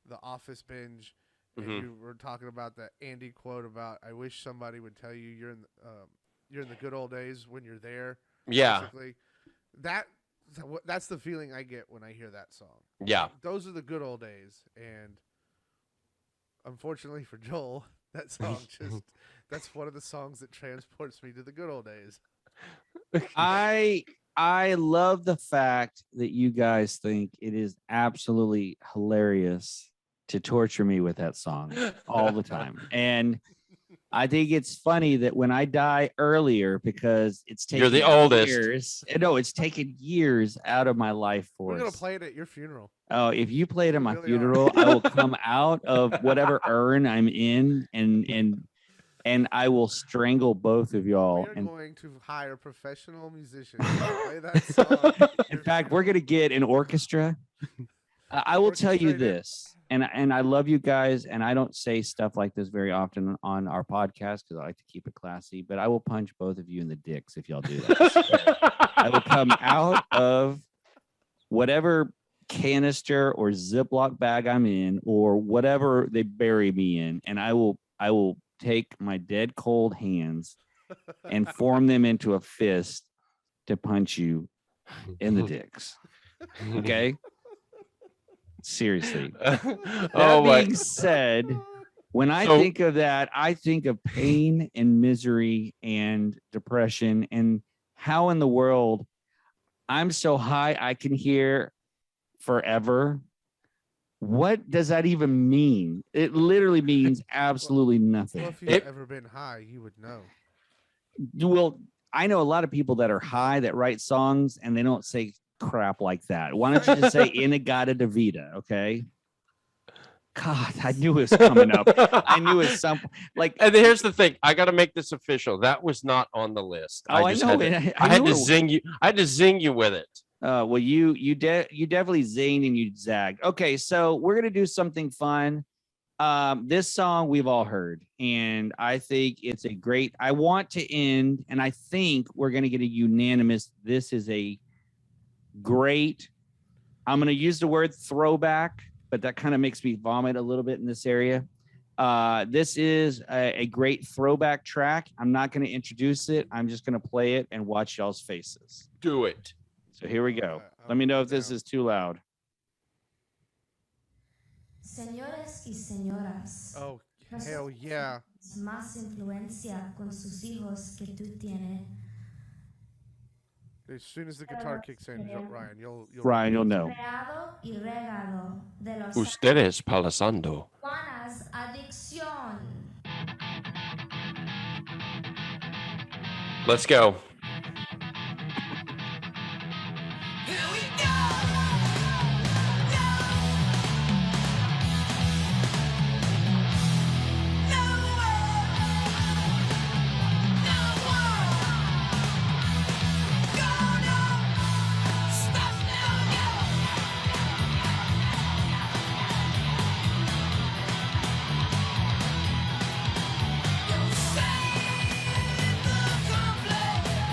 the Office binge, and you were talking about that Andy quote about "I wish somebody would tell you you're in the good old days when you're there." Yeah. Basically, that's the feeling I get when I hear that song. Yeah. Those are the good old days, and unfortunately for Joel, that song that's one of the songs that transports me to the good old days. I love the fact that you guys think it is absolutely hilarious to torture me with that song all the time. And I think it's funny that when I die earlier, because it's taken You're the oldest. years. No, it's taken years out of my life We're force. gonna play it at your funeral. Oh, if you play it at my really funeral, I will come out of whatever urn I'm in and I will strangle both of y'all. We are And going to hire professional musicians to play that song. in fact, we're gonna get an orchestra. I will tell you Orchestrated. this, and I love you guys, and I don't say stuff like this very often on our podcast because I like to keep it classy. But I will punch both of you in the dicks if y'all do that. I will come out of whatever canister or Ziploc bag I'm in, or whatever they bury me in, and I will take my dead cold hands and form them into a fist to punch you in the dicks. Okay. Seriously. That being said, when I think of that, I think of pain and misery and depression and how in the world I'm so high I can hear forever. What does that even mean? It literally means absolutely nothing. Well, if you've ever been high, you would know. Well, I know a lot of people that are high that write songs and they don't say crap like that. Why don't you just say Inagata Davida, okay? God, I knew it was coming up. I knew it some like. And here's the thing: I got to make this official. That was not on the list. Oh, I know. I had to zing you. I had to zing you with it. Well, you definitely zinged and you zagged. Okay, so we're gonna do something fun. This song we've all heard, and I think it's a great. I want to end, and I think we're gonna get a unanimous. This is a great. I'm gonna use the word throwback, but that kind of makes me vomit a little bit in this area. This is a great throwback track. I'm not gonna introduce it. I'm just gonna play it and watch y'all's faces. Do it. So here we go. Let me know if this is too loud. Señores y señoras, Oh, hell yeah. más influencia con sus hijos que tú tienes. As soon as the guitar kicks in, Ryan, Ryan, you'll know. Creado y regalo de los Ustedes pasando. Juanas adicción. Let's go. Here we go. Save the complex.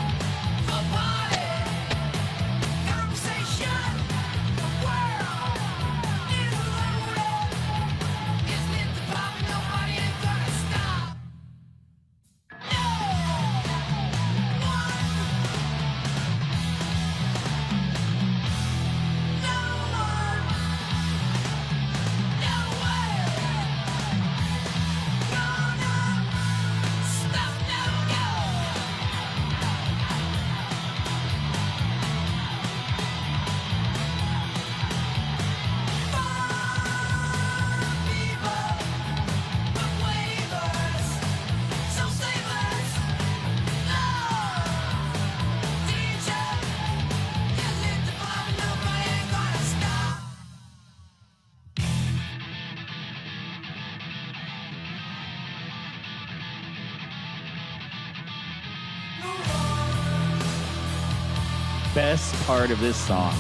best part of this song.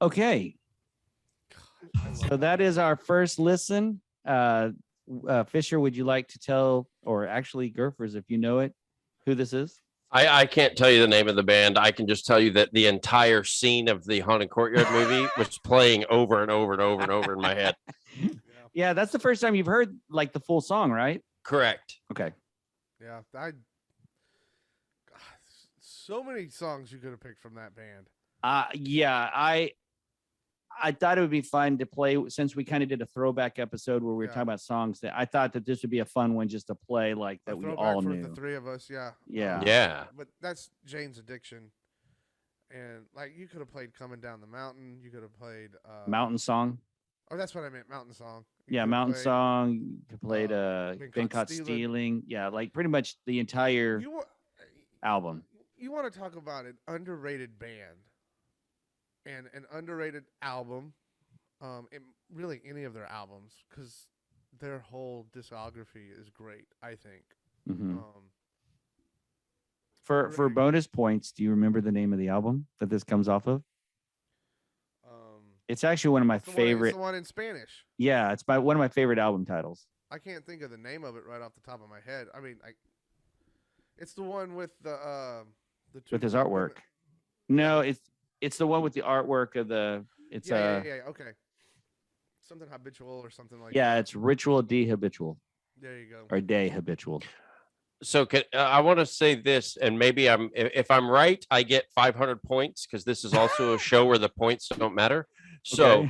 Okay. So that is our first listen. Fisher, would you like to tell, or actually Gurfers, if you know it, who this is? I can't tell you the name of the band. I can just tell you that the entire scene of the Haunted Courtyard movie was playing over and over and over and over in my head. Yeah, that's the first time you've heard like the full song, right? Correct. Okay. Yeah, God, so many songs you could have picked from that band. Yeah, I thought it would be fun to play since we kind of did a throwback episode where we were talking about songs that I thought that this would be a fun one just to play like that we all for knew. The three of us, yeah. Yeah. But that's Jane's Addiction. And like you could have played Coming Down the Mountain. You could have played Mountain Song. Oh, that's what I meant, Mountain Song. Yeah, Mountain Song. You played Been Caught Stealing. Yeah, like pretty much the entire album. You want to talk about an underrated band and an underrated album, and really any of their albums, because their whole discography is great, I think. Mm-hmm. For bonus points, do you remember the name of the album that this comes off of? It's actually one of my favorite. It's the one in Spanish. Yeah, it's one of my favorite album titles. I can't think of the name of it right off the top of my head. I mean, it's the one with the with his artwork. No, it's the one with the artwork of the. It's yeah. Okay, something habitual or something like. Yeah, that. it's ritual de habitual. There you go. Or de habitual. So I want to say this, and maybe if I'm right, I get 500 points because this is also a show where the points don't matter. So,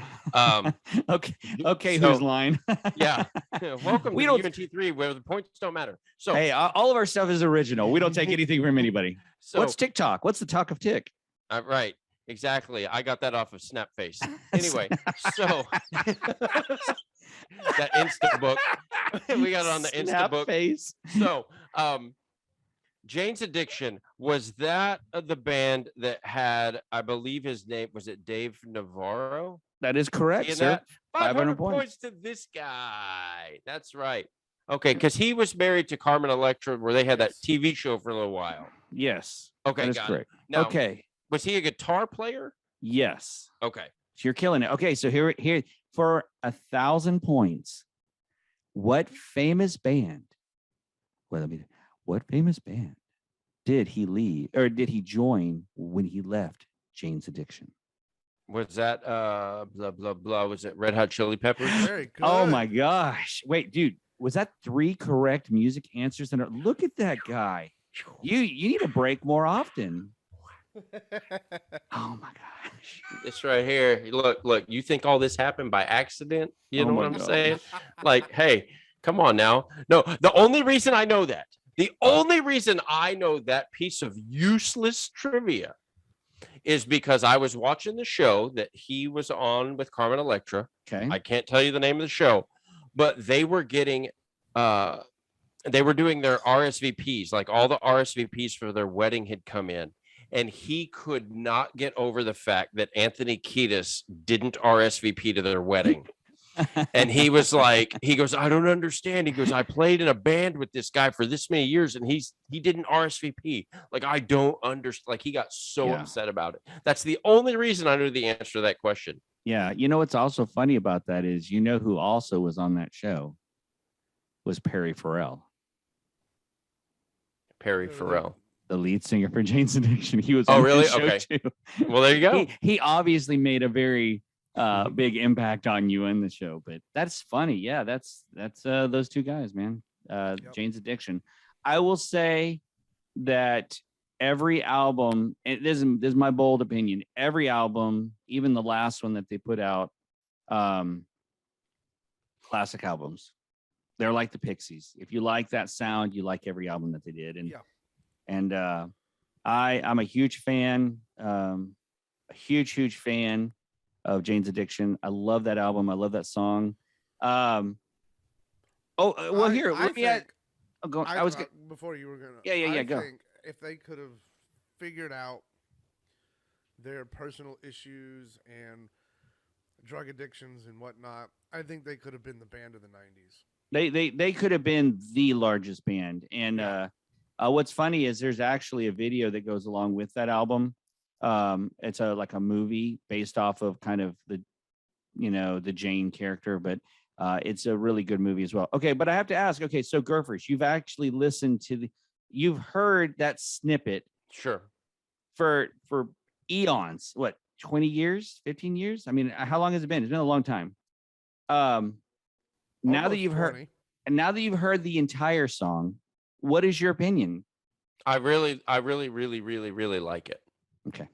okay, whose line? Yeah, welcome to UNT3 where the points don't matter. So, hey, all of our stuff is original. We don't take anything from anybody. So, what's TikTok? What's the talk of Tik? Right, exactly. I got that off of Snapface. Anyway, so that Instabook, we got it on the Instabook. Snapface. So, Jane's Addiction, was that the band that had, I believe his name, was it Dave Navarro? That is correct, sir. 500 points to this guy. That's right. Okay, because he was married to Carmen Electra, where they had that TV show for a little while. Yes. Okay, that is correct. Now, okay. Was he a guitar player? Yes. Okay. So you're killing it. Okay, so here for 1,000 points, what famous band? Well, What famous band did he leave or did he join when he left Jane's Addiction? Was that blah blah blah? Was it Red Hot Chili Peppers? Very good. Oh my gosh. Wait, dude, was that 3 correct music answers? Look at that guy. You need to break more often. Oh my gosh. This right here. Look. You think all this happened by accident? You Oh know my what I'm gosh. saying? Like, hey, come on now. No, the only reason I know that, piece of useless trivia is because I was watching the show that he was on with Carmen Electra. Okay. I can't tell you the name of the show, but they were getting they were doing their RSVPs, like all the RSVPs for their wedding had come in. And he could not get over the fact that Anthony Kiedis didn't RSVP to their wedding. And he was like, he goes, I don't understand. He goes, I played in a band with this guy for this many years and he didn't RSVP. Like, I don't understand. Like, he got so upset about it. That's the only reason I knew the answer to that question. Yeah. You know what's also funny about that is, who also was on that show was Perry Farrell. Perry Farrell. The lead singer for Jane's Addiction. He was Oh, on really? the show Okay. too. Well, there you go. He obviously made a very big impact on you in the show, but that's funny. Yeah, that's those 2 guys, man. Jane's Addiction. I will say that every album, and this is my bold opinion, every album, even the last one that they put out, classic albums. They're like the Pixies. If you like that sound, you like every album that they did. And I'm a huge fan, a huge fan of Jane's Addiction. I love that album. I love that song. Let me add. Before you were gonna. Yeah. Go. Think if they could have figured out their personal issues and drug addictions and whatnot, I think they could have been the band of the '90s. They could have been the largest band. And what's funny is there's actually a video that goes along with that album. It's like a movie based off of kind of the Jane character, but it's a really good movie as well. Okay, but I have to ask, okay, so Gurfers, you've actually listened to you've heard that snippet. Sure. For eons, what, 20 years, 15 years? I mean, how long has it been? It's been a long time. Now that you've heard the entire song, what is your opinion? I really like it. Okay.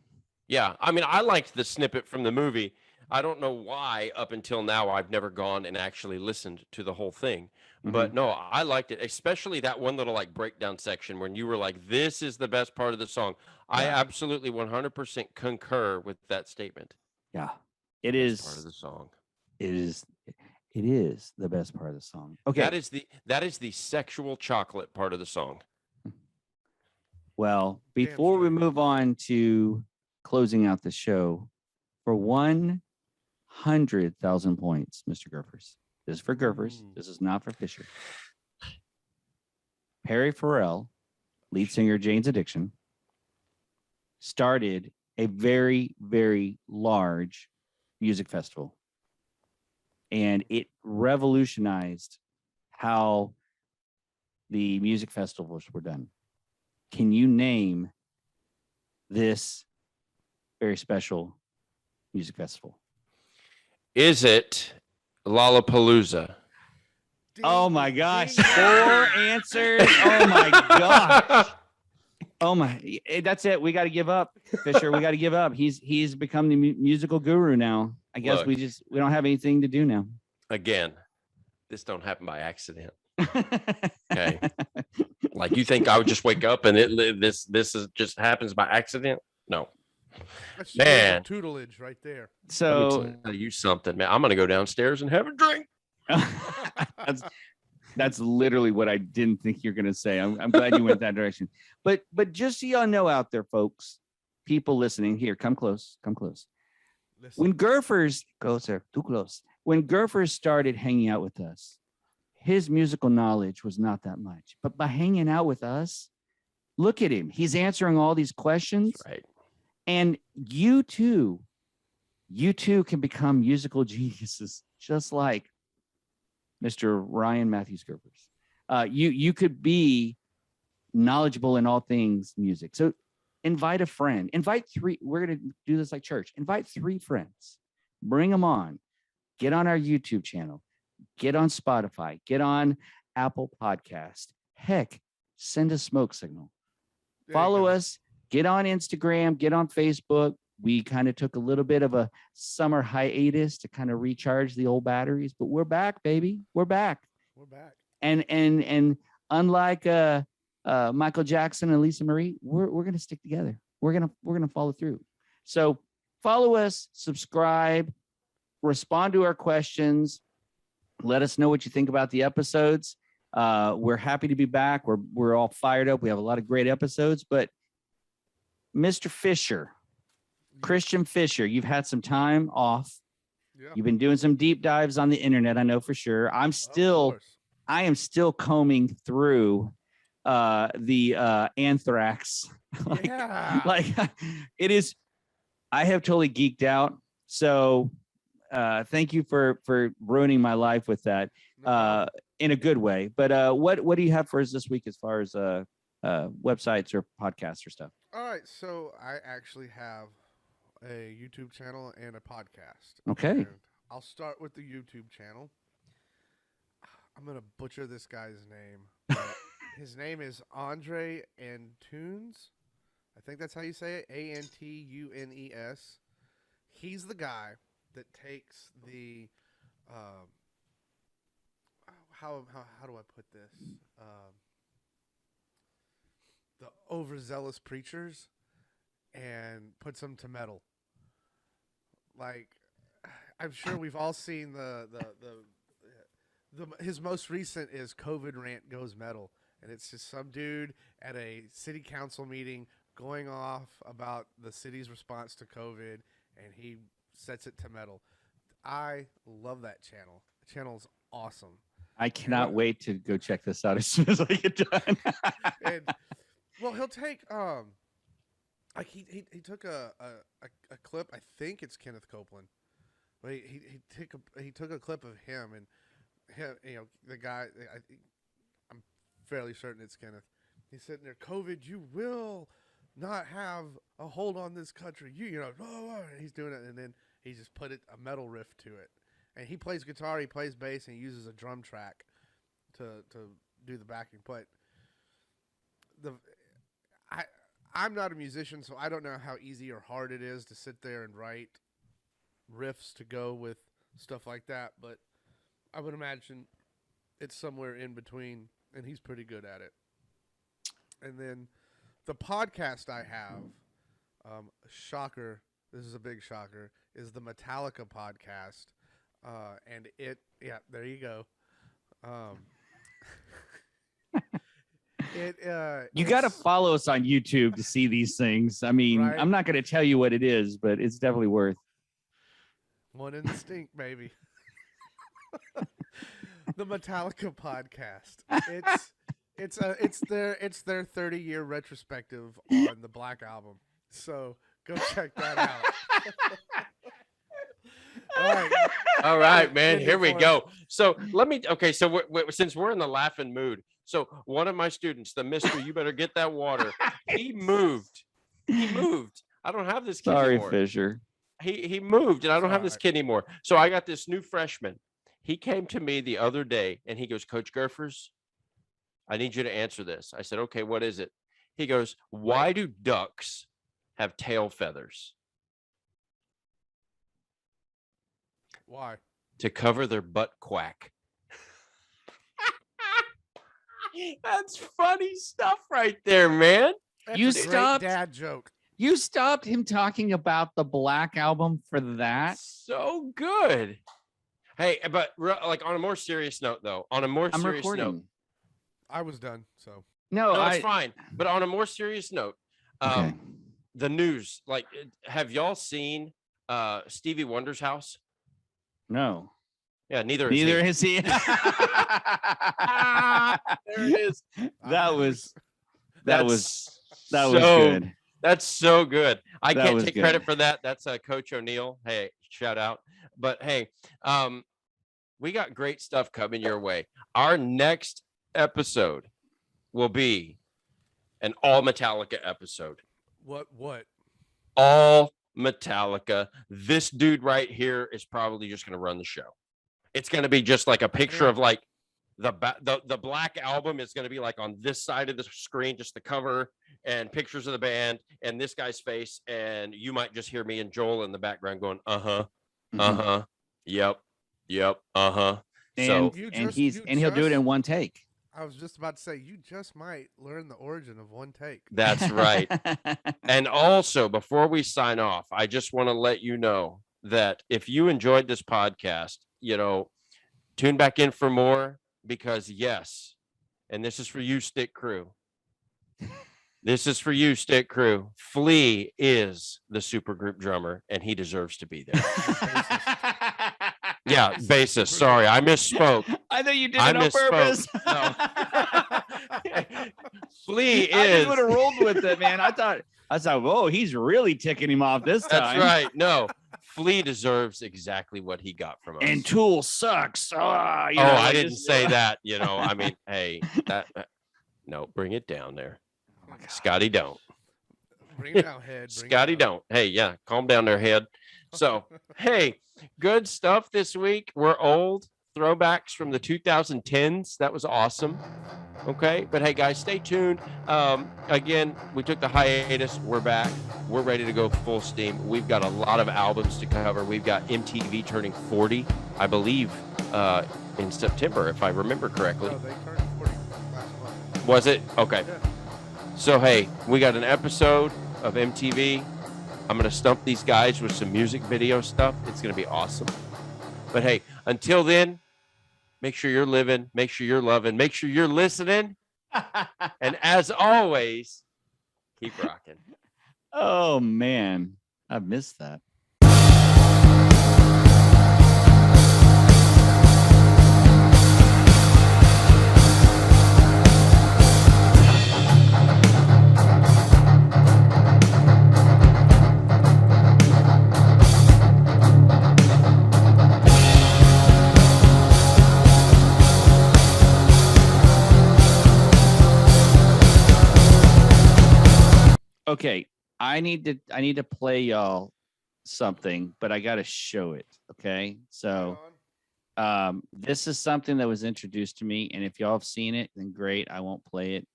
Yeah. I mean, I liked the snippet from the movie. I don't know why up until now I've never gone and actually listened to the whole thing. But no, I liked it, especially that one little like breakdown section when you were like, this is the best part of the song. Yeah. I absolutely 100% concur with that statement. Yeah. It is part of the song. It is the best part of the song. Okay. That is the sexual chocolate part of the song. Well, before we move on to closing out the show, for 100,000 points, Mr. Gurfers. This is for Gurfers. This is not for Fisher. Perry Farrell, lead singer Jane's Addiction, started a very, very large music festival. And it revolutionized how the music festivals were done. Can you name this very special music festival? Is it Lollapalooza? Oh my gosh. 4 answers. Oh my gosh. Oh my, that's it. We got to give up, Fisher. We got to give up. He's become the musical guru now. I guess Look, we don't have anything to do now. Again, this don't happen by accident. Okay. Like you think I would just wake up and this just happens by accident? No. That's man, tutelage right there. So let me tell you something, man. I'm gonna go downstairs and have a drink. That's literally what I didn't think you're gonna say. I'm glad you went that direction. But just so y'all know out there, folks, people listening here, come close. Listen. When Gurfers too close. When Gurfers started hanging out with us, his musical knowledge was not that much. But by hanging out with us, look at him. He's answering all these questions. That's right. And you too can become musical geniuses, just like Mr. Ryan Matthews Gurfers. You could be knowledgeable in all things music. So invite a friend, invite 3. We're going to do this like church. Invite 3 friends, bring them on, get on our YouTube channel, get on Spotify, get on Apple Podcast. Heck, send a smoke signal. There you Follow go. us, get on Instagram, get on Facebook. We kind of took a little bit of a summer hiatus to kind of recharge the old batteries, but we're back, baby. We're back. We're back. And unlike Michael Jackson and Lisa Marie, we're gonna stick together. We're gonna follow through. So follow us, subscribe, respond to our questions. Let us know what you think about the episodes. We're happy to be back. We're all fired up. We have a lot of great episodes. But Mr. Fisher, Christian Fisher, you've had some time off. Yeah. You've been doing some deep dives on the internet, I know for sure. I am still combing through the anthrax. like it is. I have totally geeked out. So thank you for ruining my life with that in a good way. But what do you have for us this week as far as websites or podcasts or stuff? All right, so I actually have a YouTube channel and a podcast. Okay. And I'll start with the YouTube channel. I'm gonna butcher this guy's name. But his name is Andre Antunes. I think that's how you say it. Antunes. He's the guy that takes the how do I put this? The overzealous preachers and puts them to metal. Like, I'm sure we've all seen his most recent is COVID Rant Goes Metal, and it's just some dude at a city council meeting going off about the city's response to COVID, and he sets it to metal. I love that channel. The channel's awesome. I cannot wait to go check this out as soon as I get done. And well, he'll take like he took a clip. I think it's Kenneth Copeland, but he took a clip of him, and him, the guy. I'm fairly certain it's Kenneth. He's sitting there. COVID, you will not have a hold on this country. He's doing it, and then he just put a metal riff to it. And he plays guitar, he plays bass, and he uses a drum track to do the backing. But I'm not a musician, so I don't know how easy or hard it is to sit there and write riffs to go with stuff like that. But I would imagine it's somewhere in between, and he's pretty good at it. And then the podcast I have, shocker, this is a big shocker, is the Metallica podcast. And there you go. You got to follow us on YouTube to see these things. I mean, right? I'm not going to tell you what it is, but it's definitely worth. One instinct, baby. The Metallica podcast. It's their 30-year retrospective on the Black Album. So go check that out. All right, man. Here we go. So So since we're in the laughing mood, so one of my students, the Mister, you better get that water. He moved. I don't have this kid anymore. Sorry, Fisher. He moved, and I don't have this kid anymore. So I got this new freshman. He came to me the other day, and he goes, Coach Gurfers, I need you to answer this. I said, okay, what is it? He goes, why do ducks have tail feathers? Why? To cover their butt quack. That's funny stuff right there, man. That's You a great stopped- dad joke. You stopped him talking about the Black Album for that? So good. Hey, but like on a more serious note, though, I'm serious recording. note, I was done, so. No, that's fine. But on a more serious note, Okay. the news, like, have y'all seen Stevie Wonder's house? No. Yeah, neither Has he. There it is. That was so good. That's so good. I That can't was take good. credit for that. That's Coach O'Neill. Hey, shout out. But hey, we got great stuff coming your way. Our next episode will be an all Metallica episode. What? All Metallica. This dude right here is probably just going to run the show. It's going to be just like a picture of like the Black Album is going to be like on this side of the screen, just the cover and pictures of the band and this guy's face. And you might just hear me and Joel in the background going, yep, And, So he'll do it in one take. I was just about to say, you just might learn the origin of one take. that's right. And also, before we sign off, I just want to let you know that if you enjoyed this podcast, tune back in for more, because yes, and this is for you, Stick Crew. This is for you, Stick Crew. Flea is the supergroup drummer, and he deserves to be there. Yeah, bassist. Sorry, I misspoke. I thought you did it on purpose. No. Flea I is. just would have rolled with it, man. I thought, whoa, he's really ticking him off this time. That's right. No, Flea deserves exactly what he got from us. And Tool sucks. I didn't say that. I mean, hey, no, bring it down there. Oh Scotty, don't. Bring it down, head. Scotty, don't. Hey, yeah, calm down there, head. So, hey, good stuff this week. We're old throwbacks from the 2010s. That was awesome. Okay, but hey, guys, stay tuned. Again, we took the hiatus. We're back. We're ready to go full steam. We've got a lot of albums to cover. We've got MTV turning 40, I believe, in September, if I remember correctly. No, they turned 40 last month. Was it? Okay. Yeah. So, hey, we got an episode of MTV. I'm going to stump these guys with some music video stuff. It's going to be awesome. But hey, until then, make sure you're living, make sure you're loving, make sure you're listening. And as always, keep rocking. Oh, man. I missed that. Okay, I need to play y'all something, but I got to show it. Okay, so this is something that was introduced to me, and if y'all have seen it, then great. I won't play it,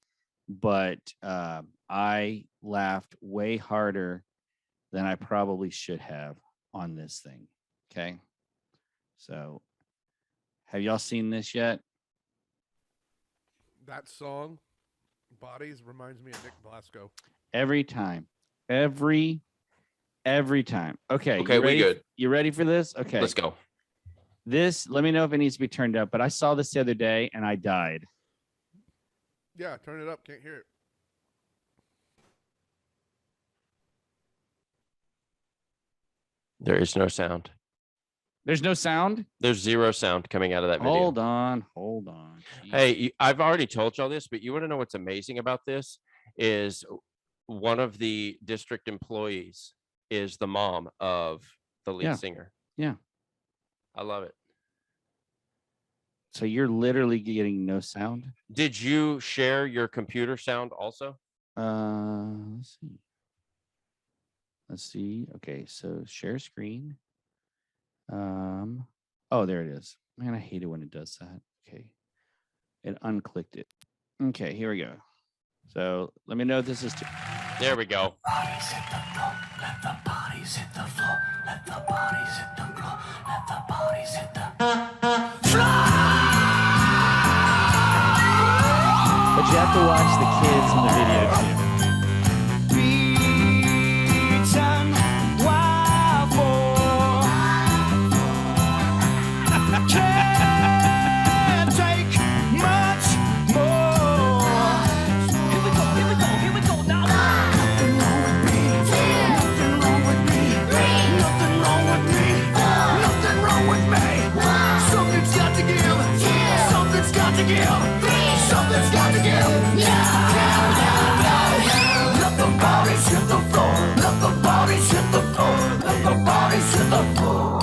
but I laughed way harder than I probably should have on this thing. Okay, so have y'all seen this yet? That song, Bodies, reminds me of Nick Blasco. Every time. Every time. Okay. Okay, we good. You ready for this? Okay. Let's go. This, let me know if it needs to be turned up, but I saw this the other day and I died. Yeah, turn it up. Can't hear it. There is no sound. There's no sound? There's zero sound coming out of that video. Hold on. Jeez. Hey, I've already told y'all this, but you want to know what's amazing about this? Is one of the district employees is the mom of the lead singer. Yeah. I love it. So you're literally getting no sound? Did you share your computer sound also? Let's see. Okay, so share screen. Oh, there it is. Man, I hate it when it does that. Okay. It unclicked it. Okay, here we go. So let me know if this is There we go. Bodies hit the floor, let the bodies hit the floor, let the bodies hit the floor, let the bodies hit the floor. But you have to watch the kids in the video too. Beaten, wild for. Can't take much more. Here we go now. Nothing wrong with me. Nothing wrong with me. Nothing wrong with me. Nothing wrong with me. Something's got to give. Something's got to give. Something's got to give. Let the bodies hit the floor. Let the bodies hit the floor. Let the bodies hit the floor.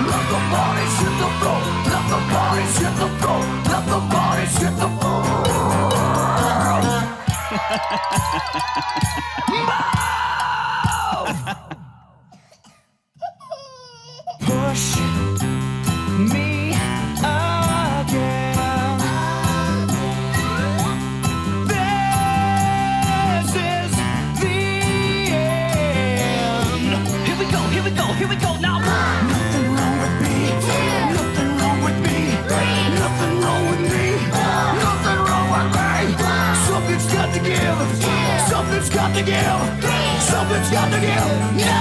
Let the bodies hit the floor. Let the bodies hit the floor. Let the bodies hit the floor. Push me again. This is the end. Here we go, here we go, here we go now. Nothing wrong with me. Nothing wrong with me. Nothing wrong with me. Nothing wrong with me. Something's got to give. Something's got to give. Something's got to give. No!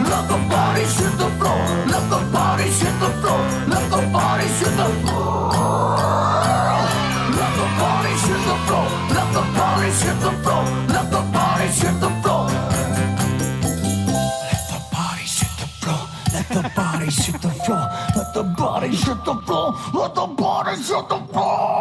Let the bodies hit the floor. Let the bodies hit the floor. Let the bodies hit the floor. Let the bodies hit the floor. Let the bodies hit the floor. Let the bodies hit the floor. Let the bodies hit the floor. Let the bodies hit the floor. Let the bodies hit the floor. Let the bodies hit the floor.